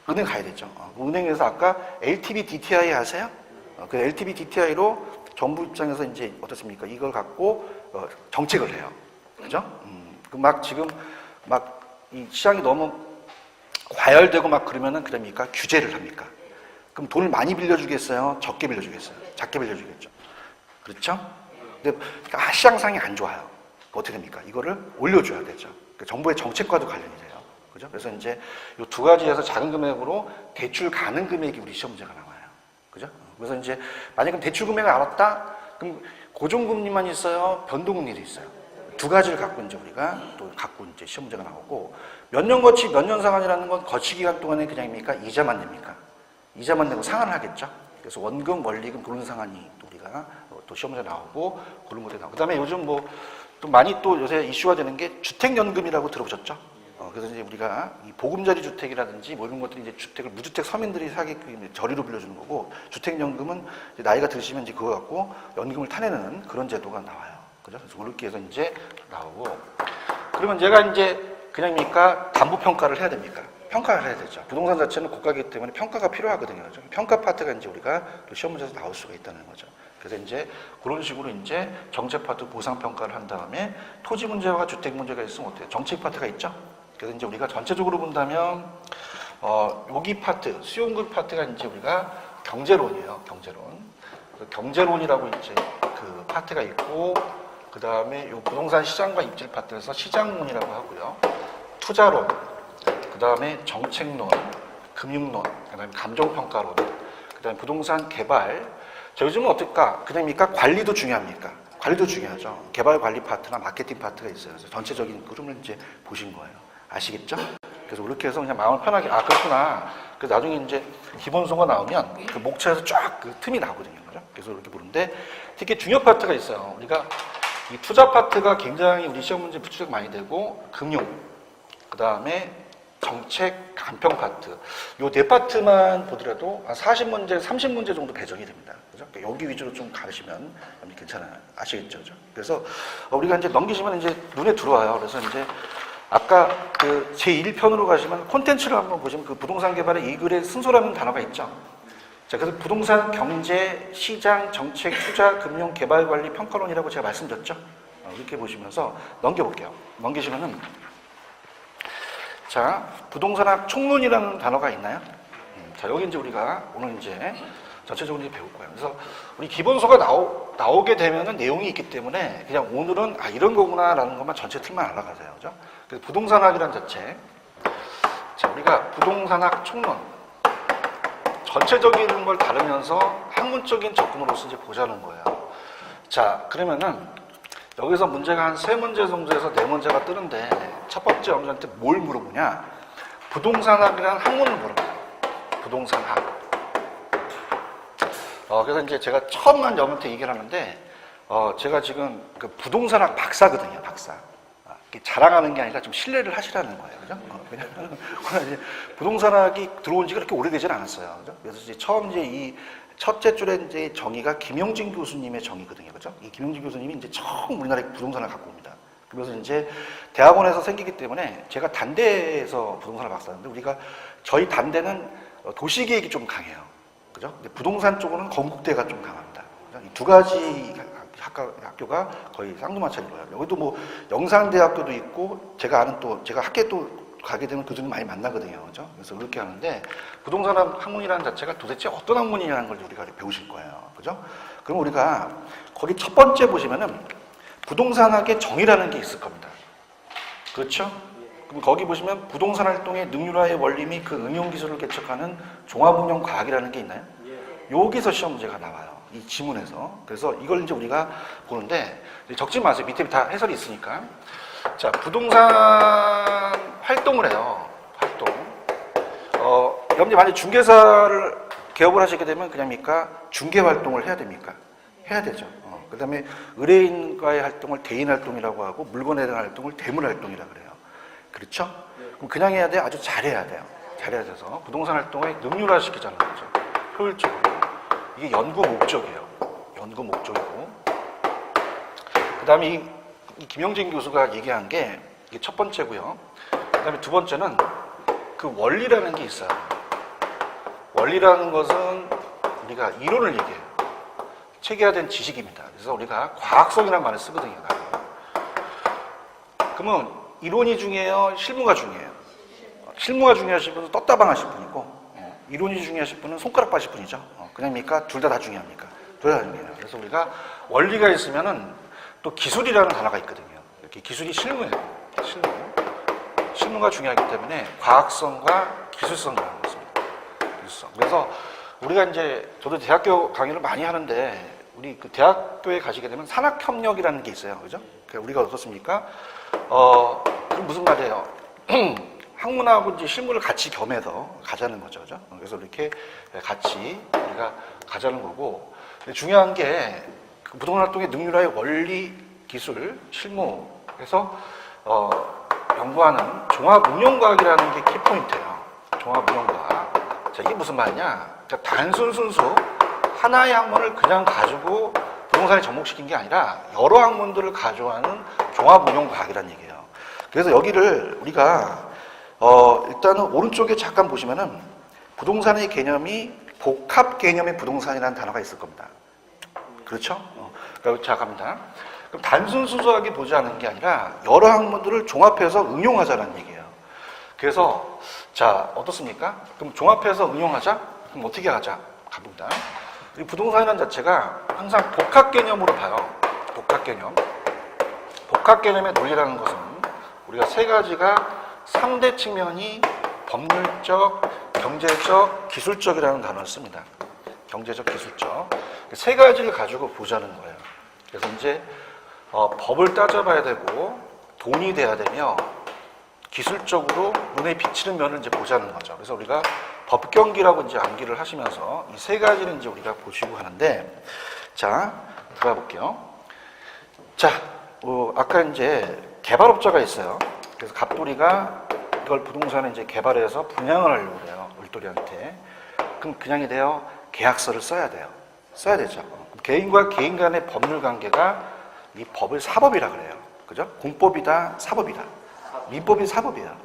은행 가야 되죠. 은행에서 아까 LTV DTI 아세요? 그 LTV DTI로 정부 입장에서 이제 어떻습니까? 이걸 갖고 정책을 해요. 그죠? 막 지금 막 이 시장이 너무 과열되고 막 그러면은 그럽니까? 규제를 합니까? 그럼 돈을 많이 빌려주겠어요? 적게 빌려주겠어요? 작게 빌려주겠죠. 그렇죠? 근데 시장상이 안 좋아요. 어떻게 됩니까? 이거를 올려줘야 되죠. 정부의 정책과도 관련이 돼요. 그죠? 그래서 이제 이 두 가지에서 작은 금액으로 대출 가능 금액이 우리 시험 문제가 나와요. 그죠? 그래서 이제 만약에 대출 금액을 알았다? 그럼 고정금리만 있어요? 변동금리도 있어요. 두 가지를 갖고 이제 우리가 또 갖고 이제 시험 문제가 나오고 몇 년 거치 몇 년 상환이라는 건 거치 기간 동안에 그냥입니까? 이자만 냅니까? 이자만 내고 상환을 하겠죠. 그래서 원금, 원리금 그런 상환이 또 우리가 또 시험 문제 나오고 그런 것들이 나오고 그다음에 요즘 뭐 또 많이 또 요새 이슈가 되는 게 주택연금이라고 들어보셨죠? 그래서 이제 우리가 이 보금자리 주택이라든지 뭐 이런 것들이 이제 주택을 무주택 서민들이 사게끔 저리로 빌려주는 거고 주택연금은 이제 나이가 드시면 이제 그거 갖고 연금을 타내는 그런 제도가 나와요. 그죠? 그래서 그렇게 해서 이제 나오고 그러면 제가 이제 그냥입니까? 담보평가를 해야 됩니까? 평가를 해야 되죠. 부동산 자체는 고가이기 때문에 평가가 필요하거든요. 그죠? 평가 파트가 이제 우리가 또 시험 문제에서 나올 수가 있다는 거죠. 그래서 이제 그런 식으로 이제 정책 파트 보상 평가를 한 다음에 토지 문제와 주택 문제가 있으면 어때요? 정책 파트가 있죠. 그래서 이제 우리가 전체적으로 본다면 여기 파트 수용금 파트가 이제 우리가 경제론이에요. 경제론. 경제론이라고 이제 그 파트가 있고 그 다음에 요 부동산 시장과 입지 파트에서 시장론이라고 하고요. 투자론, 그 다음에 정책론, 금융론, 그 다음에 감정평가론, 그 다음에 부동산 개발. 자, 요즘은 어떨까? 그냥입니까? 관리도 중요합니까? 관리도 중요하죠. 개발 관리 파트나 마케팅 파트가 있어요. 그래서 전체적인 그림을 이제 보신 거예요. 아시겠죠? 그래서 그렇게 해서 그냥 마음을 편하게, 그렇구나. 그래서 나중에 이제 기본소가 나오면 그 목차에서 쫙 그 틈이 나오거든요. 그죠? 그래서 그렇게 보는데 특히 중요 파트가 있어요. 우리가 이 투자 파트가 굉장히 우리 시험 문제 부추가 많이 되고 금융, 그 다음에 정책, 간평 파트 요 네 파트만 보더라도 한 40문제, 30문제 정도 배정이 됩니다. 그죠? 그러니까 여기 위주로 좀 가르시면 괜찮아요. 아시겠죠? 그죠? 그래서 우리가 이제 넘기시면 이제 눈에 들어와요. 그래서 이제 아까 그 제1편으로 가시면 콘텐츠를 한번 보시면 그 부동산 개발의 이 글의 순서라는 단어가 있죠. 자, 그래서 부동산, 경제, 시장, 정책, 투자, 금융, 개발, 관리, 평가론이라고 제가 말씀드렸죠. 이렇게 보시면서 넘겨볼게요. 넘기시면은 자, 부동산학 총론이라는 단어가 있나요? 자, 여기 이제 우리가 오늘 이제 전체적으로 이제 배울 거예요. 그래서 우리 기본서가 나오게 되면은 내용이 있기 때문에 그냥 오늘은 이런 거구나라는 것만 전체 틀만 알아가세요. 그죠? 그래서 부동산학이란 자체. 자, 우리가 부동산학 총론. 전체적인 걸 다루면서 학문적인 접근으로서 이제 보자는 거예요. 자, 그러면은 여기서 문제가 한 3문제 정도에서 4문제가 뜨는데 첫 번째 여러분한테 뭘 물어보냐? 부동산학이라는 학문을 물어봐요. 부동산학. 그래서 이제 제가 처음만 여러분한테 얘기를 하는데, 제가 지금 그 부동산학 박사거든요, 박사. 자랑하는 게 아니라 좀 신뢰를 하시라는 거예요, 그죠? 왜냐면 이제 부동산학이 들어온 지가 그렇게 오래되진 않았어요, 그죠? 그래서 이제 처음 이제 이 첫째 줄에 이제 정의가 김용진 교수님의 정의거든요, 그죠? 이 김용진 교수님이 이제 처음 우리나라에 부동산을 갖고 옵니다. 그래서 이제 대학원에서 생기기 때문에 제가 단대에서 부동산을 박사인데 우리가 저희 단대는 도시계획이 좀 강해요. 그죠? 근데 부동산 쪽으로는 건국대가 좀 강합니다. 이 두 가지 학교가 거의 쌍두마차인 거예요. 여기도 뭐 영산대학교도 있고 제가 아는 또 제가 학교에 또 가게 되면 그들을 많이 만나거든요. 그죠? 그래서 그렇게 하는데 부동산 학문이라는 자체가 도대체 어떤 학문이냐는 걸 우리가 배우실 거예요. 그죠? 그럼 우리가 거기 첫 번째 보시면은 부동산학의 정의라는 게 있을 겁니다. 그렇죠? 그럼 거기 보시면 부동산 활동의 능률화의 원리 및 그 응용 기술을 개척하는 종합운용 과학이라는 게 있나요? 여기서 시험 문제가 나와요. 이 지문에서. 그래서 이걸 이제 우리가 보는데 적지 마세요. 밑에 다 해설이 있으니까. 자, 부동산 활동을 해요. 활동. 여러분들 만약에 중개사를 개업을 하시게 되면 그냥입니까? 중개 활동을 해야 됩니까? 해야 되죠. 그 다음에 의뢰인과의 활동을 대인 활동이라고 하고 물건에 대한 활동을 대물 활동이라고 그래요. 그렇죠? 그럼 그냥 해야 돼요? 아주 잘해야 돼요. 잘해야 돼서 부동산 활동을 능률화 시키자는 거죠. 효율적으로. 이게 연구 목적이에요. 연구 목적이고. 그 다음에 이 김영진 교수가 얘기한 게 이게 첫 번째고요. 그 다음에 두 번째는 그 원리라는 게 있어요. 원리라는 것은 우리가 이론을 얘기해요. 체계화된 지식입니다. 그래서 우리가 과학성이라는 말을 쓰거든요. 그러면 이론이 중요해요? 실무가 중요해요? 실무가 중요하신 분은 떴다방 하실 분이고 이론이 중요하신 분은 손가락 빠실 분이죠. 그냥입니까? 둘 다 중요합니까? 둘 다 중요해요. 그래서 우리가 원리가 있으면은 또 기술이라는 단어가 있거든요. 이렇게 기술이 실무예요. 실무가 중요하기 때문에 과학성과 기술성이라는 것입니다. 기술성. 그래서 우리가 이제 저도 대학교 강의를 많이 하는데 우리 그 대학교에 가시게 되면 산학협력이라는 게 있어요. 그죠? 우리가 어떻습니까? 그럼 무슨 말이에요? 학문하고 이제 실무를 같이 겸해서 가자는 거죠. 그죠? 그래서 이렇게 같이 우리가 가자는 거고. 중요한 게 그 부동산 활동의 능률화의 원리, 기술, 실무에서 연구하는 종합운용과학이라는 게 키포인트예요. 종합운용과학. 자, 이게 무슨 말이냐? 단순 순수 하나의 학문을 그냥 가지고 부동산에 접목시킨 게 아니라 여러 학문들을 가져가는 종합운용과학이라는 얘기예요. 그래서 여기를 우리가 일단은 오른쪽에 잠깐 보시면은 부동산의 개념이 복합 개념의 부동산이라는 단어가 있을 겁니다. 그렇죠? 자, 갑니다. 그럼 단순 순수하게 보지 않는 게 아니라 여러 학문들을 종합해서 응용하자는 얘기예요. 그래서 자, 어떻습니까? 그럼 종합해서 응용하자? 그럼 어떻게 하자? 가봅니다. 이 부동산이라는 자체가 항상 복합 개념으로 봐요. 복합 개념. 복합 개념의 논리라는 것은 우리가 세 가지가 상대 측면이 법률적, 경제적, 기술적이라는 단어를 씁니다. 경제적, 기술적. 세 가지를 가지고 보자는 거예요. 그래서 이제 법을 따져봐야 되고 돈이 돼야 되며 기술적으로 눈에 비치는 면을 이제 보자는 거죠. 그래서 우리가 법경기라고 이제 암기를 하시면서 이 세 가지를 이제 우리가 보시고 하는데, 자, 들어가 볼게요. 자, 아까 이제 개발업자가 있어요. 그래서 갑돌이가 이걸 부동산에 이제 개발해서 분양을 하려고 그래요. 을돌이한테. 그럼 그냥이 돼요? 계약서를 써야 돼요. 써야 되죠. 개인과 개인 간의 법률 관계가 이 법을 사법이라 그래요. 그죠? 공법이다, 사법이다. 민법이 사법이에요.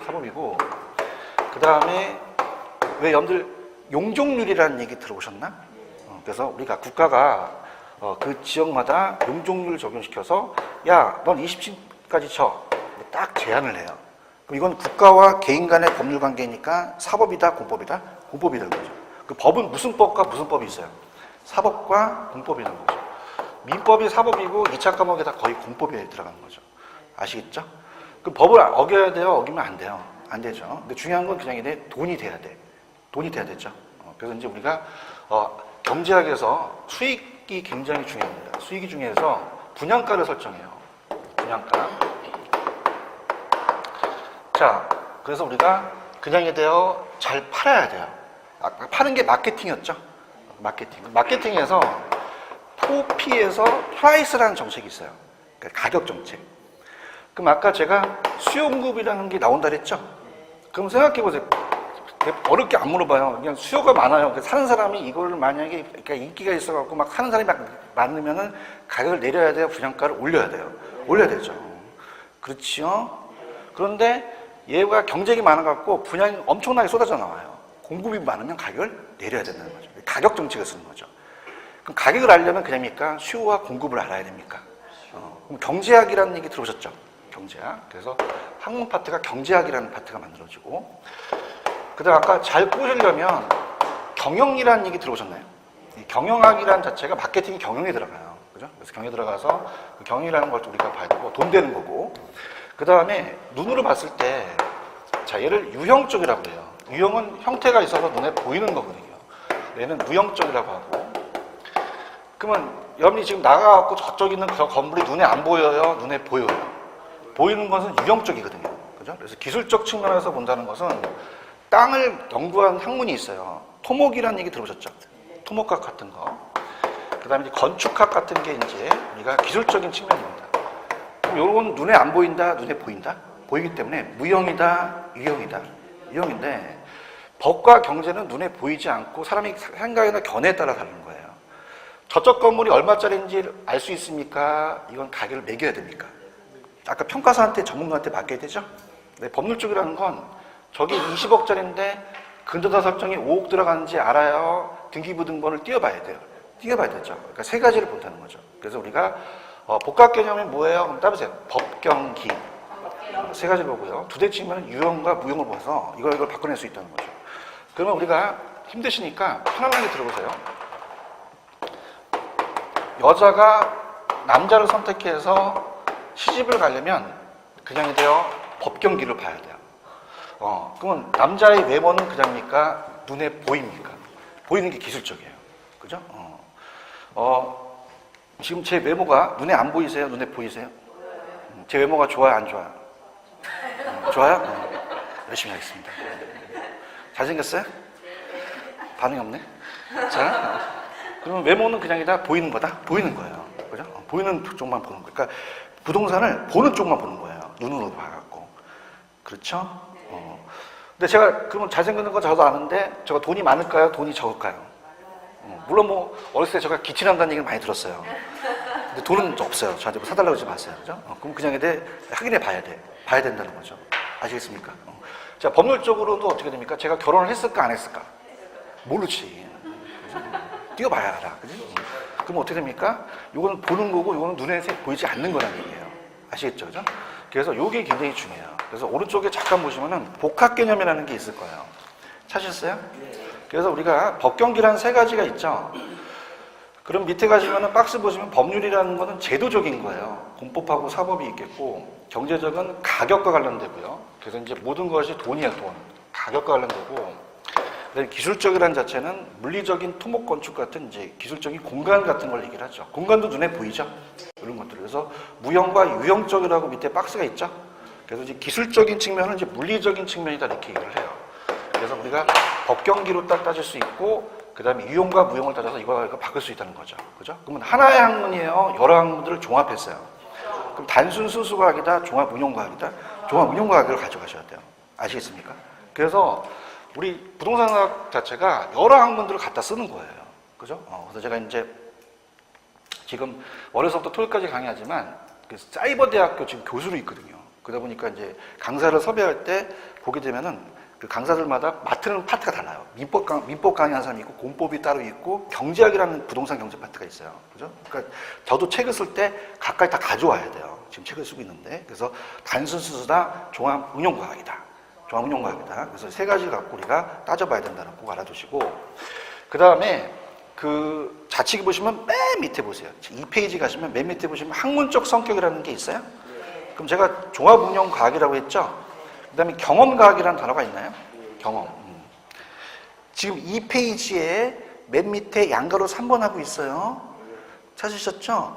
사법이고, 그 다음에 왜 여러분들 용적률이라는 얘기 들어보셨나? 그래서 우리가 국가가 그 지역마다 용적률을 적용시켜서 야, 넌 20층까지 쳐. 딱 제한을 해요. 그럼 이건 국가와 개인 간의 법률 관계니까 사법이다, 공법이다? 공법이라는 거죠. 그 법은 무슨 법과 무슨 법이 있어요? 사법과 공법이라는 거죠. 민법이 사법이고 2차 과목에 다 거의 공법이 들어가는 거죠. 아시겠죠? 그 법을 어겨야 돼요? 어기면 안 돼요? 안 되죠. 근데 중요한 건 그냥 이제 돈이 돼야 돼. 돈이 돼야 되죠. 그래서 이제 우리가 경제학에서 수익이 굉장히 중요합니다. 수익이 중요해서 분양가를 설정해요. 분양가. 자, 그래서 우리가 그냥에 대어 잘 팔아야 돼요. 아까 파는 게 마케팅이었죠. 마케팅에서 포피에서 프라이스라는 정책이 있어요. 그러니까 가격 정책. 그럼 아까 제가 수요공급이라는 게 나온다 그랬죠? 그럼 생각해 보세요. 어렵게 안 물어봐요. 그냥 수요가 많아요. 사는 사람이 이거를 만약에 그러니까 인기가 있어갖고 막 사는 사람이 많으면은 가격을 내려야 돼요. 분양가를 올려야 돼요. 올려야 되죠. 그렇지요? 그런데 얘가 경쟁이 많아갖고 분양이 엄청나게 쏟아져 나와요. 공급이 많으면 가격을 내려야 된다는 거죠. 가격 정책을 쓰는 거죠. 그럼 가격을 알려면 그냥입니까? 수요와 공급을 알아야 됩니까? 그럼 경제학이라는 얘기 들어보셨죠? 경제학. 그래서 학문 파트가 경제학이라는 파트가 만들어지고, 그다음 아까 잘 꼬시려면 경영이라는 얘기 들어보셨나요? 경영학이라는 자체가 마케팅이 경영에 들어가요. 그죠? 그래서 경영에 들어가서 그 경영이라는 걸 우리가 봐야 되고, 돈 되는 거고, 그 다음에 눈으로 봤을 때, 자, 얘를 유형적이라고 해요. 유형은 형태가 있어서 눈에 보이는 거거든요. 얘는 무형적이라고 하고. 그러면 여러분이 지금 나가갖고 저쪽 있는 그 건물이 눈에 안 보여요? 눈에 보여요? 보이는 것은 유형적이거든요. 그죠? 그래서 기술적 측면에서 본다는 것은 땅을 연구한 학문이 있어요. 토목이라는 얘기 들어보셨죠? 토목학 같은 거. 그 다음에 건축학 같은 게 이제 우리가 기술적인 측면입니다. 그럼 요런 눈에 안 보인다, 눈에 보인다? 보이기 때문에 무형이다, 유형이다. 유형인데 법과 경제는 눈에 보이지 않고 사람이 생각이나 견해에 따라 다른 거예요. 저쪽 건물이 얼마짜리인지 알 수 있습니까? 이건 가격을 매겨야 됩니까? 아까 평가사한테 전문가한테 맡겨야 되죠? 네, 법률 쪽이라는 건 저기 20억짜리인데 근저당 설정이 5억 들어가는지 알아요. 등기부등본을 띄워봐야 돼요. 띄워봐야 되죠. 그러니까 세 가지를 본다는 거죠. 그래서 우리가 복합 개념이 뭐예요? 그럼 따보세요. 법경기. 세 가지를 보고요. 두 대 치면 유형과 무형을 봐서 이걸 바꿔낼 수 있다는 거죠. 그러면 우리가 힘드시니까 편안하게 들어보세요. 여자가 남자를 선택해서 시집을 가려면 그냥이 되어 법경기를 봐야 돼요. 그러면 남자의 외모는 그냥입니까? 눈에 보입니까? 보이는 게 기술적이에요. 그죠? 지금 제 외모가 눈에 안 보이세요? 눈에 보이세요? 제 외모가 좋아요? 안 좋아요? 좋아요? 열심히 하겠습니다. 잘생겼어요? 반응이 없네? 자, 그러면 외모는 그냥이다 보이는 거다? 보이는 거예요. 그죠? 보이는 쪽만 보는 거예요. 그러니까 부동산을 보는 쪽만 보는 거예요. 눈으로 봐갖고. 그렇죠? 근데 제가 그러면 잘생기는 건 저도 아는데 제가 돈이 많을까요? 돈이 적을까요? 물론 뭐 어렸을 때 제가 기침한다는 얘기를 많이 들었어요. 근데 돈은 없어요. 저한테 뭐 사달라고 하지 마세요. 그죠? 그럼 그냥 확인해 봐야 돼. 봐야 된다는 거죠. 아시겠습니까? 자, 법률적으로도 어떻게 됩니까? 제가 결혼을 했을까 안 했을까? 모르지. 뛰어봐야 알아. 그지? 그럼 어떻게 됩니까? 이거는 보는 거고 이거는 눈에 보이지 않는 거라는 얘기예요. 아시겠죠? 그죠? 그래서 이게 굉장히 중요해요. 그래서 오른쪽에 잠깐 보시면은 복합 개념이라는 게 있을 거예요. 찾으셨어요? 그래서 우리가 법경기라는 세 가지가 있죠. 그럼 밑에 가시면은 박스 보시면 법률이라는 거는 제도적인 거예요. 공법하고 사법이 있겠고, 경제적은 가격과 관련되고요. 그래서 이제 모든 것이 돈이에요, 돈. 가격과 관련되고, 기술적이라는 자체는 물리적인 토목 건축 같은 이제 기술적인 공간 같은 걸 얘기를 하죠. 공간도 눈에 보이죠? 이런 것들. 그래서 무형과 유형적이라고 밑에 박스가 있죠? 그래서 이제 기술적인 측면은 이제 물리적인 측면이다 이렇게 얘기를 해요. 그래서 우리가 법경기로 딱 따질 수 있고, 그 다음에 유형과 무형을 따져서 이거 바꿀 수 있다는 거죠. 그죠? 그러면 하나의 학문이에요? 여러 학문들을 종합했어요. 그럼 단순 수수과학이다? 종합운용과학이다? 종합운용과학을 가져가셔야 돼요. 아시겠습니까? 그래서 우리 부동산학 자체가 여러 학문들을 갖다 쓰는 거예요. 그죠? 그래서 제가 이제 지금 월요일부터 토요일까지 강의하지만 그 사이버 대학교 지금 교수로 있거든요. 그러다 보니까 이제 강사를 섭외할 때 보게 되면은 그 강사들마다 맡는 파트가 달라요. 민법 강의하는 사람이 있고, 공법이 따로 있고, 경제학이라는 부동산 경제 파트가 있어요. 그죠? 그러니까 저도 책을 쓸 때 가까이 다 가져와야 돼요. 지금 책을 쓰고 있는데. 그래서 단순 수수다, 종합 운용과학이다. 종합응용과학이다. 그래서 세 가지 갖고 우리가 따져봐야 된다는 거 꼭 알아두시고, 그 다음에 그 좌측에 보시면 맨 밑에 보세요. 2페이지 가시면 맨 밑에 보시면 학문적 성격이라는 게 있어요. 그럼 제가 종합응용과학이라고 했죠. 그 다음에 경험과학이라는 단어가 있나요? 경험. 지금 2페이지에 맨 밑에 양가로 3번 하고 있어요. 찾으셨죠?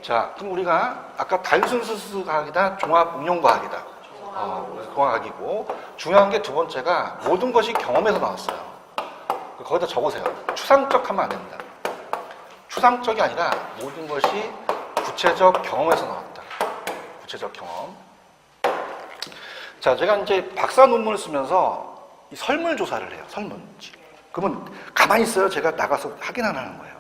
자, 그럼 우리가 아까 단순수수과학이다, 종합응용과학이다. 과학이고, 중요한 게 두 번째가 모든 것이 경험에서 나왔어요. 거기다 적으세요. 추상적 하면 안 됩니다. 추상적이 아니라 모든 것이 구체적 경험에서 나왔다. 구체적 경험. 자, 제가 이제 박사 논문을 쓰면서 이 설문조사를 해요. 설문지. 그러면 가만히 있어요. 제가 나가서 확인 안 하는 거예요.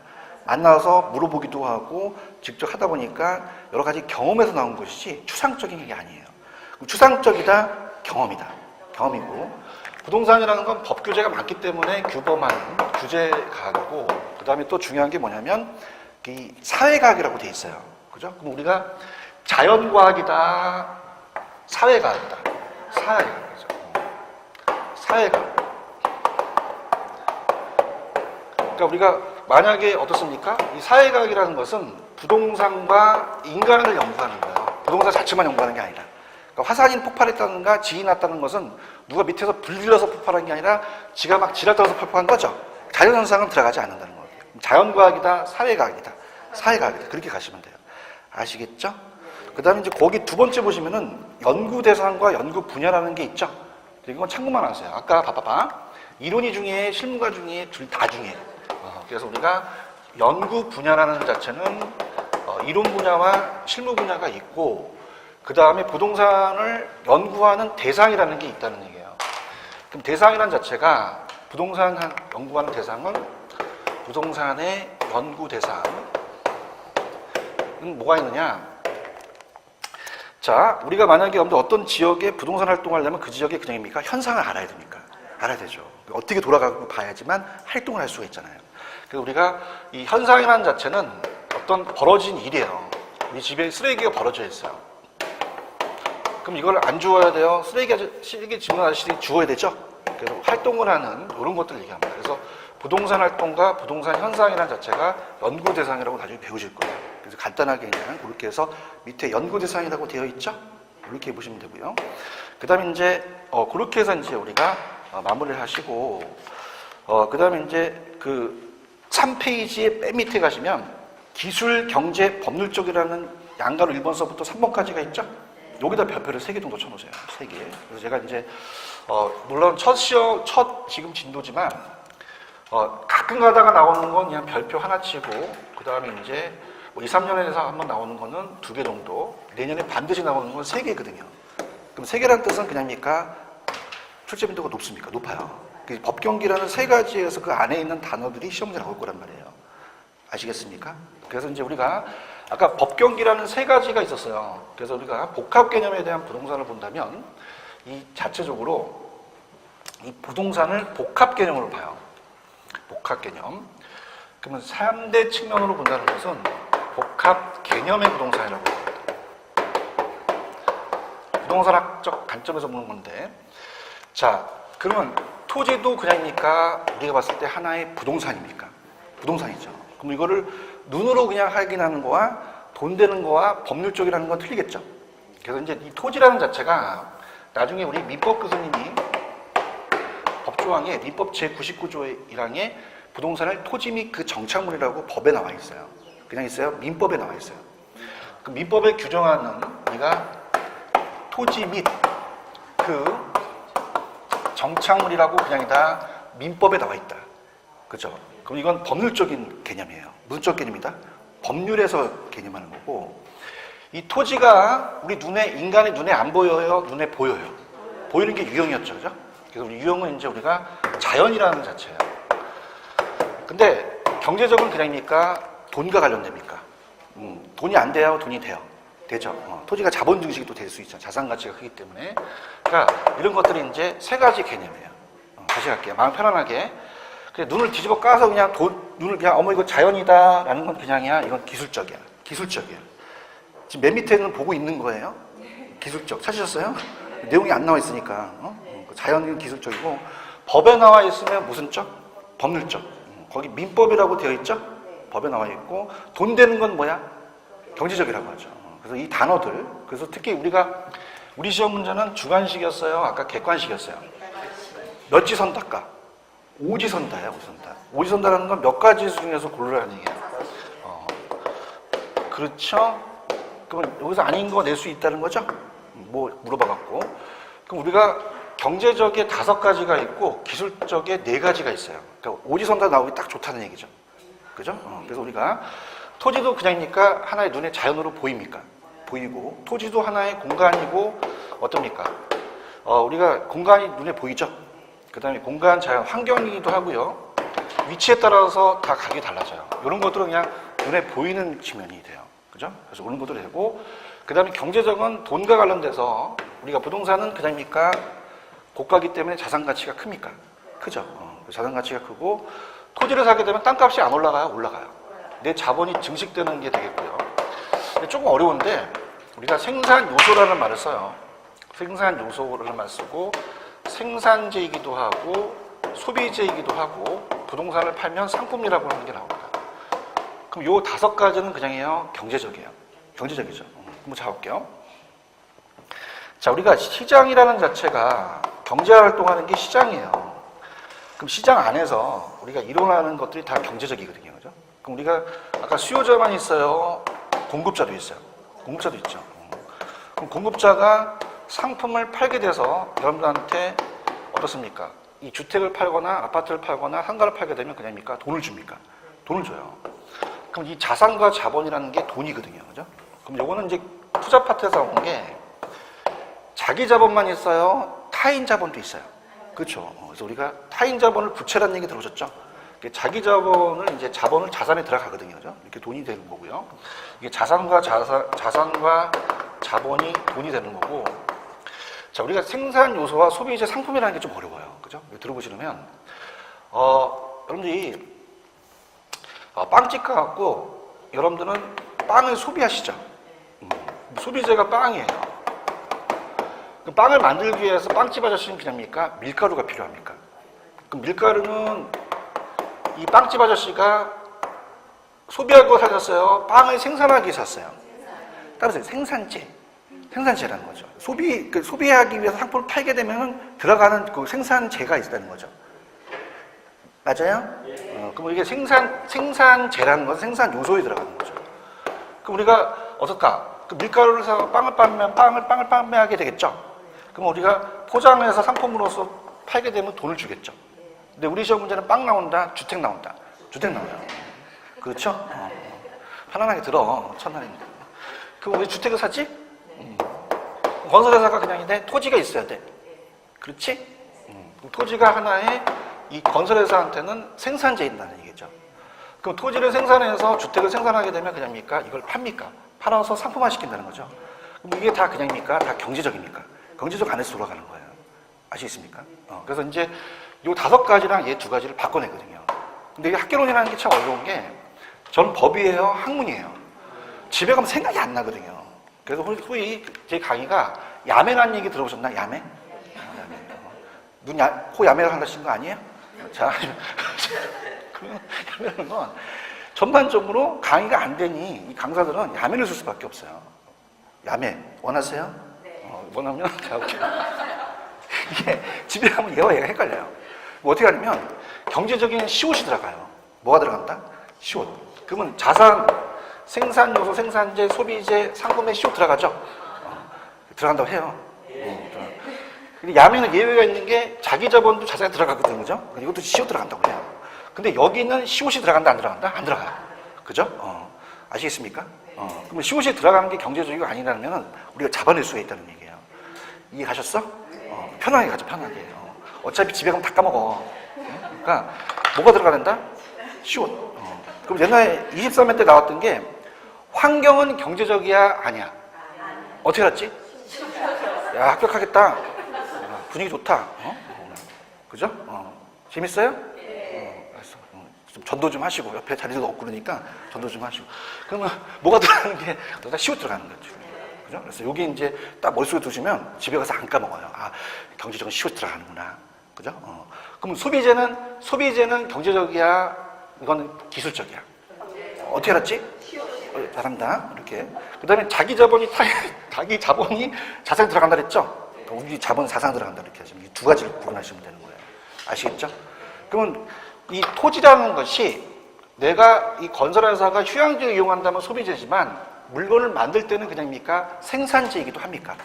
만나서 물어보기도 하고 직접 하다 보니까 여러 가지 경험에서 나온 것이지 추상적인 게 아니에요. 추상적이다, 경험이다. 경험이고, 부동산이라는 건 법 규제가 많기 때문에 규범하는 규제과학이고, 그 다음에 또 중요한 게 뭐냐면 이 사회과학이라고 돼 있어요. 그죠? 그럼 우리가 자연과학이다, 사회과학이다. 사회과학이죠. 사회과학. 그러니까 우리가 만약에 어떻습니까? 이 사회과학이라는 것은 부동산과 인간을 연구하는 거예요. 부동산 자체만 연구하는 게 아니라. 그러니까 화산이 폭발했다든가 지진이 났다는 것은 누가 밑에서 불질러서 폭발한 게 아니라 지가 막 지랄 떨어서 폭발한 거죠. 자연현상은 들어가지 않는다는 거예요. 자연과학이다, 사회과학이다. 사회과학이다. 그렇게 가시면 돼요. 아시겠죠? 그 다음에 이제 거기 두 번째 보시면은 연구 대상과 연구 분야라는 게 있죠. 이건 참고만 하세요. 아까 봐봐봐. 이론이 중에 실무가 중에 다 중에. 그래서 우리가 연구 분야라는 자체는 이론 분야와 실무 분야가 있고, 그 다음에 부동산을 연구하는 대상이라는 게 있다는 얘기예요. 그럼 대상이라는 자체가 부동산 연구하는 대상은 부동산의 연구 대상은 뭐가 있느냐? 자, 우리가 만약에 어떤 지역에 부동산 활동하려면 그 지역의 그냥입니까? 현상을 알아야 됩니까? 알아야 되죠. 어떻게 돌아가고 봐야지만 활동을 할 수가 있잖아요. 그래서 우리가 이 현상이라는 자체는 어떤 벌어진 일이에요. 우리 집에 쓰레기가 벌어져 있어요. 그럼 이걸 안 주워야 돼요? 쓰레기 집는 아저씨들이 주워야 되죠? 그래서 활동을 하는 이런 것들을 얘기합니다. 그래서 부동산 활동과 부동산 현상이라는 자체가 연구 대상이라고 나중에 배우실 거예요. 그래서 간단하게 그냥 그렇게 해서 밑에 연구 대상이라고 되어 있죠? 이렇게 보시면 되고요. 그 다음에 이제, 그렇게 해서 이제 우리가 마무리를 하시고, 그 다음에 이제 그 3페이지의 맨 밑에 가시면 기술, 경제, 법률 쪽이라는 양가로 1번서부터 3번까지가 있죠? 여기다 별표를 3개 정도 쳐놓으세요. 3개. 그래서 제가 이제, 물론 첫 지금 진도지만, 가끔 가다가 나오는 건 그냥 별표 하나 치고, 그 다음에 이제 뭐 2, 3년에서 한번 나오는 거는 2개 정도, 내년에 반드시 나오는 건 3개거든요. 그럼 3개라는 뜻은 그냥입니까? 출제 빈도가 높습니까? 높아요. 법경기라는 3가지에서 그 안에 있는 단어들이 시험에 나올 거란 말이에요. 아시겠습니까? 그래서 이제 우리가 아까 법경기라는 3가지가 있었어요. 그래서 우리가 복합 개념에 대한 부동산을 본다면 이 자체적으로 이 부동산을 복합 개념으로 봐요. 복합 개념. 그러면 3대 측면으로 본다는 것은 복합 개념의 부동산이라고 합니다. 부동산학적 관점에서 보는 건데, 자, 그러면 토지도 그냥입니까? 우리가 봤을 때 하나의 부동산입니까? 부동산이죠. 그럼 이거를 눈으로 그냥 확인하는 거와 돈 되는 거와 법률 쪽이라는 건 틀리겠죠. 그래서 이제 이 토지라는 자체가 나중에 우리 민법 교수님이 법조항에 민법 제99조 1항에 부동산을 토지 및 그 정착물이라고 법에 나와 있어요. 그냥 있어요? 민법에 나와 있어요. 그 민법에 규정하는 우리가 토지 및 그 정착물이라고 그냥 다 민법에 나와 있다. 그죠? 그럼 이건 법률적인 개념이에요. 무슨 쪽 개념이다? 법률에서 개념하는 거고, 이 토지가 우리 눈에, 인간의 눈에 안 보여요? 눈에 보여요? 보이는 게 유형이었죠. 그죠? 그래서 유형은 이제 우리가 자연이라는 자체예요. 근데 경제적으로 그냥입니까? 돈과 관련됩니까? 돈이 안 돼요? 돈이 돼요? 되죠. 토지가 자본 증식이 또 될 수 있죠. 자산 가치가 크기 때문에. 그러니까 이런 것들이 이제 3가지 개념이에요. 다시 갈게요. 마음 편안하게. 그냥 눈을 뒤집어 까서 그냥 눈을 그냥 어머 이거 자연이다라는 건 그냥이야. 이건 기술적이야. 기술적이야. 지금 맨 밑에는 보고 있는 거예요. 기술적. 찾으셨어요? 내용이 안 나와 있으니까. 자연은 기술적이고 법에 나와 있으면 무슨 적? 법률적. 거기 민법이라고 되어 있죠? 법에 나와 있고 돈 되는 건 뭐야? 경제적이라고 하죠. 그래서 이 단어들, 그래서 특히 우리 시험 문제는 주관식이었어요? 아까 객관식이었어요? 몇지선다가? 오지선다야, 오지선다. 오지선다라는 건 몇 가지 중에서 고르라는 얘기예요. 그렇죠? 그러면 여기서 아닌 거 낼 수 있다는 거죠? 뭐 물어봐갖고. 그럼 우리가 경제적에 5가지가 있고 기술적에 4가지가 있어요. 그러니까 오지선다 나오기 딱 좋다는 얘기죠. 그죠? 그래서 우리가 토지도 그냥입니까? 하나의 눈에 자연으로 보입니까? 보이고, 토지도 하나의 공간이고 어떻습니까? 우리가 공간이 눈에 보이죠? 그 다음에 공간 자연 환경이기도 하고요. 위치에 따라서 다 가격이 달라져요. 이런 것들은 그냥 눈에 보이는 측면이 돼요. 그죠? 그래서 이런 것들이 되고, 그 다음에 경제적은 돈과 관련돼서 우리가 부동산은 그냥입니까? 고가기 때문에 자산 가치가 큽니까? 크죠? 자산 가치가 크고, 토지를 사게 되면 땅값이 안 올라가요? 올라가요. 내 자본이 증식되는 게 되겠고요. 근데 조금 어려운데 우리가 생산 요소라는 말을 써요. 생산 요소라는 말을 쓰고 생산재이기도 하고 소비재이기도 하고 부동산을 팔면 상품이라고 하는 게 나옵니다. 그럼 요 5가지는 그냥이에요. 경제적이에요. 경제적이죠. 한번 잡아볼게요. 자, 우리가 시장이라는 자체가 경제활동하는 게 시장이에요. 그럼 시장 안에서 우리가 일어나는 것들이 다 경제적이거든요. 그죠? 그럼 우리가 아까 수요자만 있어요? 공급자도 있어요. 공급자도 있죠. 그럼 공급자가 상품을 팔게 돼서 여러분들한테 어떻습니까? 이 주택을 팔거나 아파트를 팔거나 상가를 팔게 되면 그냥입니까? 돈을 줍니까? 돈을 줘요. 그럼 이 자산과 자본이라는 게 돈이거든요. 그죠? 그럼 요거는 이제 투자 파트에서 온 게 자기 자본만 있어요? 타인 자본도 있어요. 그렇죠. 그래서 우리가 타인 자본을 부채라는 얘기 들어보셨죠? 자기 자본을 이제 자본을 자산에 들어가거든요. 그죠? 이렇게 돈이 되는 거고요. 이게 자산과 자본이 돈이 되는 거고. 자, 우리가 생산 요소와 소비재 상품이라는 게 좀 어려워요. 그죠? 들어보시면 여러분들이 빵집 가갖고 여러분들은 빵을 소비하시죠. 소비재가 빵이에요. 그럼 빵을 만들기 위해서 빵집 아저씨는 그냥입니까? 밀가루가 필요합니까? 그럼 밀가루는 이 빵집 아저씨가 소비하고 사셨어요? 빵을 생산하기 위해서 샀어요? 따라서 생산재라는 거죠. 소비하기 위해서 상품을 팔게 되면 들어가는 그 생산재가 있다는 거죠. 맞아요? 그럼 이게 생산재라는 것은 생산 요소에 들어가는 거죠. 그럼 우리가 어떨까? 그 밀가루를 사서 빵을 판매하게 되겠죠? 그럼 우리가 포장해서 상품으로서 팔게 되면 돈을 주겠죠. 근데 우리 시험 문제는 빵 나온다, 주택 나온다. 주택 나와요. 그렇죠? 편안하게 들어. 첫날입니다. 그럼 왜 주택을 사지? 건설회사가 그냥인데 토지가 있어야 돼. 그렇지? 토지가 하나의 이 건설회사한테는 생산재인다는 얘기죠. 그럼 토지를 생산해서 주택을 생산하게 되면 그냥입니까? 이걸 팝니까? 팔아서 상품화 시킨다는 거죠. 그럼 이게 다 그냥입니까? 다 경제적입니까? 경제적 안에서 돌아가는 거예요. 아시겠습니까? 그래서 이제 요 5가지랑 얘 2가지를 바꿔내거든요. 근데 이게 학개론이라는 게 참 어려운 게 저는 법이에요? 학문이에요? 집에 가면 생각이 안 나거든요. 그래서 후에 제 강의가 야매라는 얘기 들어보셨나? 야매? 코 야매를 한다신 거 아니에요? 자, 그러면 야매라는 건 전반적으로 강의가 안 되니 이 강사들은 야매를 쓸 수밖에 없어요. 야매 원하세요? 원하면 제가 볼게요. 이게 집에 가면 얘가 헷갈려요. 뭐 어떻게 하냐면 경제적인 시옷이 들어가요. 뭐가 들어간다? 시옷. 그러면 자산, 생산 요소, 생산재, 소비재, 상품에 시옷 들어가죠? 들어간다고 해요. 근데 야매는 예외가 있는 게 자기 자본도 자산에 들어가거든요. 그죠? 이것도 시옷 들어간다고 해요. 근데 여기는 시옷이 들어간다, 안 들어간다? 안 들어가요. 그죠? 아시겠습니까? 그러면 시옷이 들어가는 게 경제적이고 아니라면 우리가 잡아낼 수가 있다는 얘기예요. 이해가셨어? 편하게 가죠, 편하게. 어차피 집에 가면 다 까먹어. 그러니까 뭐가 들어가는다? 시옷. 그럼 옛날에 23회 때 나왔던 게 환경은 경제적이야, 아니야? 어떻게 알았지? 야, 합격하겠다. 분위기 좋다. 그죠? 재밌어요? 알았어. 좀 전도 좀 하시고 옆에 자리도 없고 그러니까 전도 좀 하시고. 그러면 뭐가 들어가는 게 다 시옷 들어가는 거죠. 그죠? 그래서 여기 이제 딱 머릿속에 두시면 집에 가서 안 까먹어요. 아, 경제적은 쉬워 들어가는구나. 그죠? 그럼 소비재는 경제적이야? 이거는 기술적이야? 어떻게 알았지? 잘한다. 이렇게. 그 다음에 자기 자본이 자산에 들어간다 그랬죠? 우리 자본 사상 들어간다 이렇게 하시면 이 두 가지를 구분하시면 되는 거예요. 아시겠죠? 그러면 이 토지라는 것이 내가 이 건설회사가 휴양지를 이용한다면 소비재지만 물건을 만들 때는 그냥입니까? 생산재이기도 합니까?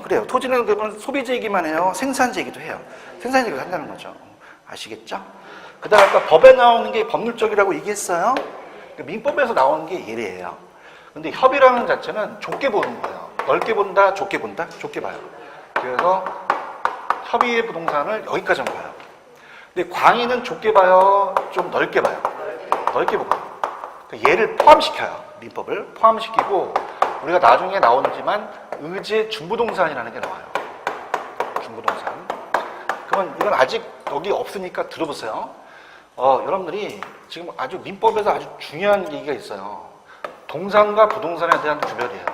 그래요. 토지는 그러면 소비재이기만 해요. 생산재이기도 해요. 생산재이기도 한다는 거죠. 아시겠죠? 그 다음에 아까 법에 나오는 게 법률적이라고 얘기했어요. 민법에서 나오는 게 예래예요. 근데 협의라는 자체는 좁게 보는 거예요. 넓게 본다, 좁게 본다, 좁게 봐요. 그래서 협의의 부동산을 여기까지만 봐요. 근데 광의는 좁게 봐요, 좀 넓게 봐요. 넓게 보고 얘를 포함시켜요. 민법을 포함시키고 우리가 나중에 나오지만 의제 중부동산이라는 게 나와요. 중부동산. 그러면 이건 아직 여기 없으니까 들어보세요. 여러분들이 지금 아주 민법에서 아주 중요한 얘기가 있어요. 동산과 부동산에 대한 구별이에요.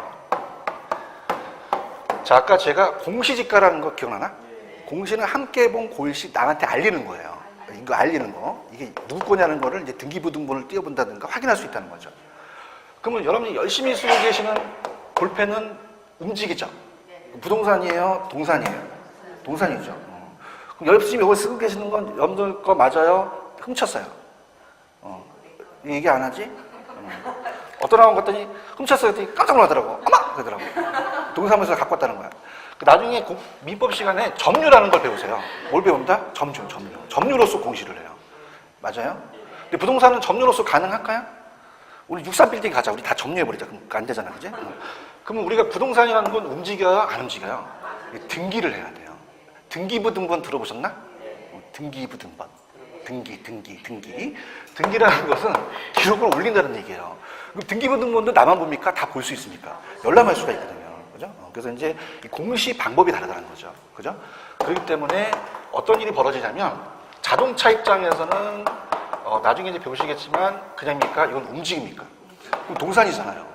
자, 아까 제가 공시지가라는 거 기억나나? 공시는 함께 본 고일시 남한테 알리는 거예요. 이거 알리는 거. 이게 누구 거냐는 거를 이제 등기부등본을 띄워본다든가 확인할 수 있다는 거죠. 그러면 여러분이 열심히 쓰고 계시는 볼펜은 움직이죠? 부동산이에요? 동산이에요? 동산이죠. 그럼 열심히 이걸 쓰고 계시는 건 여러분들 거 맞아요? 훔쳤어요. 얘기 안 하지? 어떤 학원 갔더니 훔쳤어요. 그랬더니 깜짝 놀라더라고. 어마! 그러더라고. 동사무소에서 갖고 왔다는 거야. 나중에 민법 시간에 점유라는 걸 배우세요. 뭘 배운다? 점유. 점유로서 공시를 해요. 맞아요? 근데 부동산은 점유로서 가능할까요? 우리 63빌딩 가자. 우리 다 점유해버리자. 그럼 안 되잖아. 그지? 그러면 우리가 부동산이라는 건 움직여요? 안 움직여요? 등기를 해야 돼요. 등기부등본 들어보셨나? 등기부등본. 등기라는 것은 기록을 올린다는 얘기예요. 그럼 등기부등본도 나만 봅니까? 다 볼 수 있습니까? 열람할 수가 있거든요. 그죠? 그래서 이제 이 공시 방법이 다르다는 거죠. 그죠? 그렇기 때문에 어떤 일이 벌어지냐면 자동차 입장에서는 나중에 이제 배우시겠지만 그냥입니까? 이건 움직입니까? 그럼 동산이잖아요.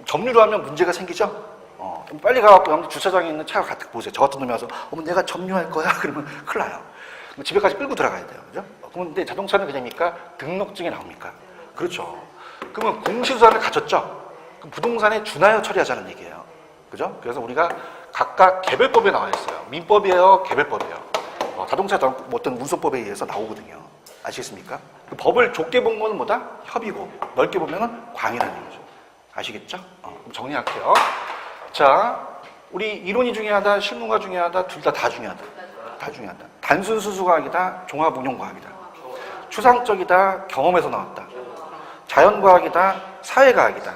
점유로 하면 문제가 생기죠? 좀 빨리 가갖고 주차장에 있는 차가 갖다 보세요. 저 같은 놈이 와서 어머 내가 점유할 거야? 그러면 큰일 나요. 집에까지 끌고 들어가야 돼요. 그죠? 그런데 자동차는 그냥입니까? 등록증에 나옵니까? 그렇죠. 그러면 공시수사를 가졌죠? 그럼 부동산에 준하여 처리하자는 얘기예요. 그죠? 그래서 우리가 각각 개별법에 나와 있어요. 민법이에요, 개별법이에요. 자동차 어떤 문서법에 의해서 나오거든요. 아시겠습니까? 그 법을 좁게 본 거는 뭐다? 협의고 넓게 보면은 광이라는 거죠. 아시겠죠? 그럼 정리할게요. 자, 우리 이론이 중요하다, 실무가 중요하다, 둘 다 중요하다. 다 중요하다. 단순 수수과학이다, 종합응용과학이다. 추상적이다, 경험에서 나왔다. 자연과학이다, 사회과학이다.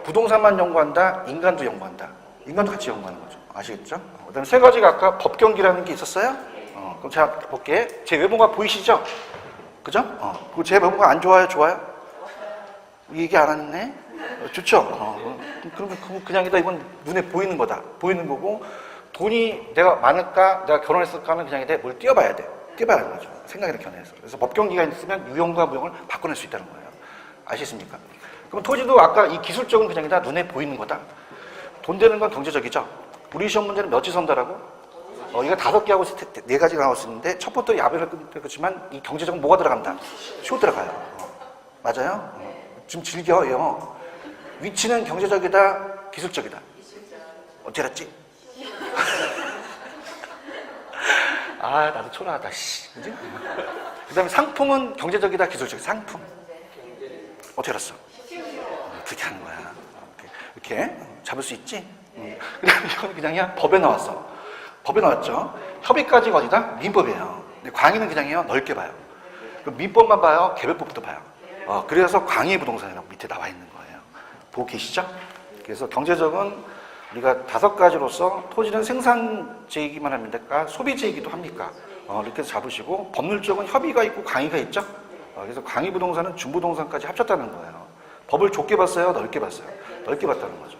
부동산만 연구한다, 인간도 연구한다. 인간도 같이 연구하는 거죠. 아시겠죠? 그 다음에 세 가지가 아까 법경기라는 게 있었어요? 그럼 제가 볼게. 제 외모가 보이시죠? 그죠? 제 외모가 안 좋아요? 좋아요? 얘기 안 했네? 좋죠? 그러면 그냥이다. 이건 눈에 보이는 거다. 보이는 거고, 돈이 내가 많을까? 내가 결혼했을까는 그냥이다. 뭘 띄워봐야 돼. 띄워봐야 하는 거죠. 생각을 견해서. 그래서 법경기가 있으면 유형과 무형을 바꿔낼 수 있다는 거예요. 아시겠습니까? 그럼 토지도 아까 이 기술적은 그냥이다. 눈에 보이는 거다. 돈 되는 건 경제적이죠. 우리 시험 문제는 몇 지 선다라고? 이거 5개하고 4가지가 나왔었는데 첫 번째 야배를 끊었지만 이 경제적은 뭐가 들어간다? 쇼 들어가요. 맞아요? 좀 즐겨요. 위치는 경제적이다, 기술적이다. 어찌 알았지? 나도 초라하다. 씨. 그지? 그 다음에 상품은 경제적이다, 기술적이다. 상품. 어떻게 알았어? 그렇게 하는 거야. 이렇게 잡을 수 있지? 이건 그냥이야. 법에 나왔어. 법에 나왔죠. 협의까지가 어디다? 민법이에요. 근데 광의는 그냥이요. 넓게 봐요. 그럼 민법만 봐요. 개별법도 봐요. 그래서 광의 부동산이라고 밑에 나와 있는 거예요. 보고 계시죠? 그래서 경제적은 우리가 5가지로서 토지는 생산재이기만 합니까? 소비재이기도 합니까? 이렇게 해서 잡으시고 법률적은 협의가 있고 광의가 있죠? 그래서 광의 부동산은 중부동산까지 합쳤다는 거예요. 법을 좁게 봤어요? 넓게 봤어요? 넓게 봤다는 거죠.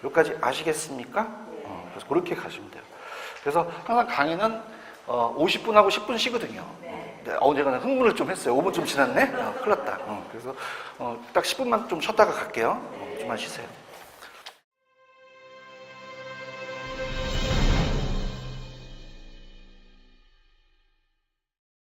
여기까지 아시겠습니까? 그래서 그렇게 가시면 돼요. 그래서 항상 강의는 50분하고 10분 쉬거든요. 제가 흥분을 좀 했어요. 5분 좀 지났네? 큰일 났다. 그래서 딱 10분만 좀 쉬었다가 갈게요. 좀만 쉬세요.